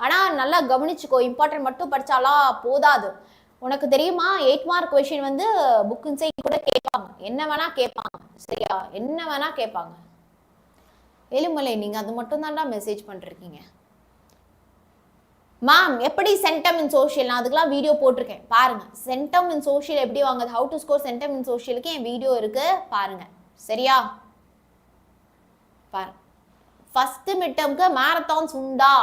ஆனால் நல்லா கவனிச்சுக்கோ, இம்பார்ட்டன்ட் மட்டும் படித்தாலாம் போதாது. உனக்கு தெரியுமா 8 மார்க் கொஷின் வந்து புக் இன்சைட் கூட கேட்பாங்க, என்ன வேணா கேட்பாங்க. சரியா, என்ன வேணா கேட்பாங்க. எலுமலை நீங்கள் அது மட்டும் தான்டா மெசேஜ் பண்ணிருக்கீங்க. மேம் எப்படி சென்டம் இன் சோஷியல், நான் அதுக்கெல்லாம் வீடியோ போட்டிருக்கேன் பாருங்க. சென்டம் இன் சோஷியல் எப்படி வாங்குது, how to score centum in சோஷியலுக்கு என் வீடியோ இருக்கு பாருங்க. சரியா, பாருங்க. ஃபர்ஸ்ட் மிட் டேர்முக்கு மேரத்தான்ஸ் உண்டா?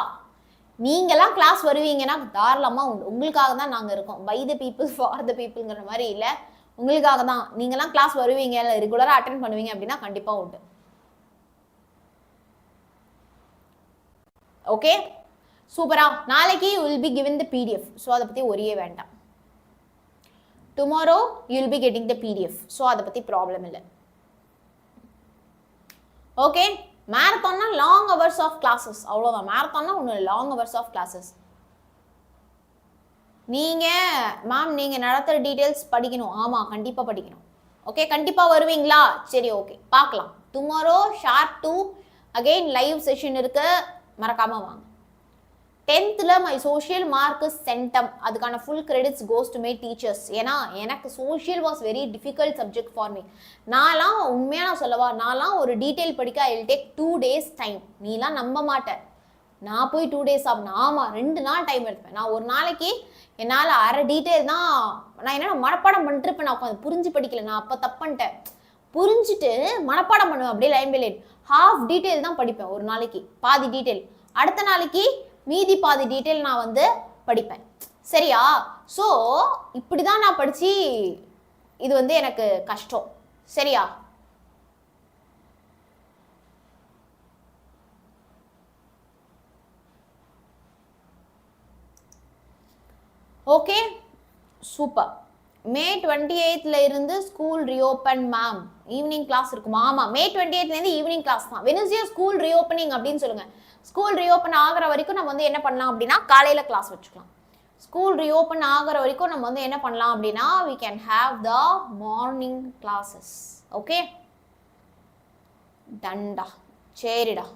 நீங்கெல்லாம் கிளாஸ் வருவீங்கன்னா தாராளமாக உண்டு. உங்களுக்காக தான் நாங்கள் இருக்கோம். By the people for the பீப்புள்ங்கிற மாதிரி இல்லை, உங்களுக்காக தான். நீங்கெல்லாம் கிளாஸ் வருவீங்க, இல்லை ரெகுலராக அட்டென்ட் பண்ணுவீங்க அப்படின்னா கண்டிப்பாக உண்டு. ஓகே, சூப்பரா. நாளைக்கு you will be given the PDF, so அதை பற்றி ஒரே வேண்டாம். Tomorrow you will be getting the PDF, so அதை பற்றி ப்ராப்ளம் இல்லை. ஓகே, மேரத்தான்னா லாங் ஹவர்ஸ் ஆஃப் கிளாஸஸ், அவ்வளோதான். மேரத்தான்னா ஒன்று லாங் ஹவர்ஸ் ஆஃப் கிளாஸஸ். நீங்கள் மேம் நீங்கள் நடத்துகிற டீட்டெயில்ஸ் படிக்கணும். ஆமாம், கண்டிப்பாக படிக்கணும். ஓகே, கண்டிப்பாக வருவீங்களா? சரி, ஓகே, பார்க்கலாம். Tomorrow sharp 2 again live session இருக்கு, மறக்காமல் வாங்க. 10th my social mark centum, அதுக்கான full credits goes to my teachers. ஏன்னா எனக்கு social was very difficult subject for me. நான்லாம் உண்மையாக நான் சொல்லவா, நான்லாம் ஒரு டீட்டெயில் படிக்க I will take 2 days time. நீலாம் நம்ப மாட்டேன், நான் போய் 2 days ஆகணும். ஆமாம், 2 நாள் டைம் எடுப்பேன். நான் ஒரு நாளைக்கு என்னால் அரை டீட்டெயில் தான், நான் என்ன மனப்பாடம் பண்ணிட்டு இருப்பேன். நான் உட்காந்து புரிஞ்சு படிக்கல, நான் அப்போ தப்புன்ட்டேன். புரிஞ்சுட்டு மனப்பாடம் பண்ணுவேன் அப்படியே line by line. Half detail தான் படிப்பேன் ஒரு நாளைக்கு, பாதி டீட்டெயில். அடுத்த நாளைக்கு மீதி பாதி டீட்டெயில் நான் வந்து படிப்பேன். சரியா, ஸோ இப்படி தான் நான் படித்து, இது வந்து எனக்கு கஷ்டம். சரியா, ஓகே, சூப்பர். மே 28th இருந்து school reopen ma'am, evening class இருக்குமா? ஆமாம், மே 28th இருந்து ஈவினிங் கிளாஸ் தான். வெனஸ்டே ஸ்கூல் ரீஓப்பனிங் அப்படின்னு சொல்லுங்க. ஸ்கூல் ரீஓப்பன் ஆகிற வரைக்கும் நம்ம வந்து என்ன பண்ணலாம் அப்படின்னா காலையில் கிளாஸ் வச்சுக்கலாம். ஸ்கூல் ரீஓப்பன் ஆகிற வரைக்கும் நம்ம வந்து என்ன பண்ணலாம் அப்படின்னா we can have the morning classes. Okay, டன்டா, சரிடா.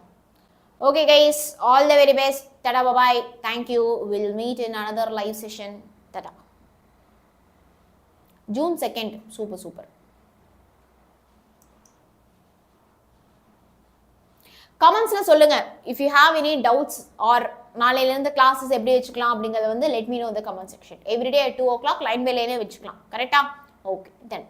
Okay guys, all the very best. Tata, bye, thank you. Will meet in another live session. Tata. June 2nd, super super. கமெண்ட்ஸ்ல சொல்லுங்க if you have any doubts or நாளையில இருந்து classes எப்படி வெச்சுக்கலாம் அப்படிங்கறத வந்து let me know in the comment section. Every day at 2 o'clock line by line வெச்சுக்கலாம். கரெக்ட்டா? Okay, then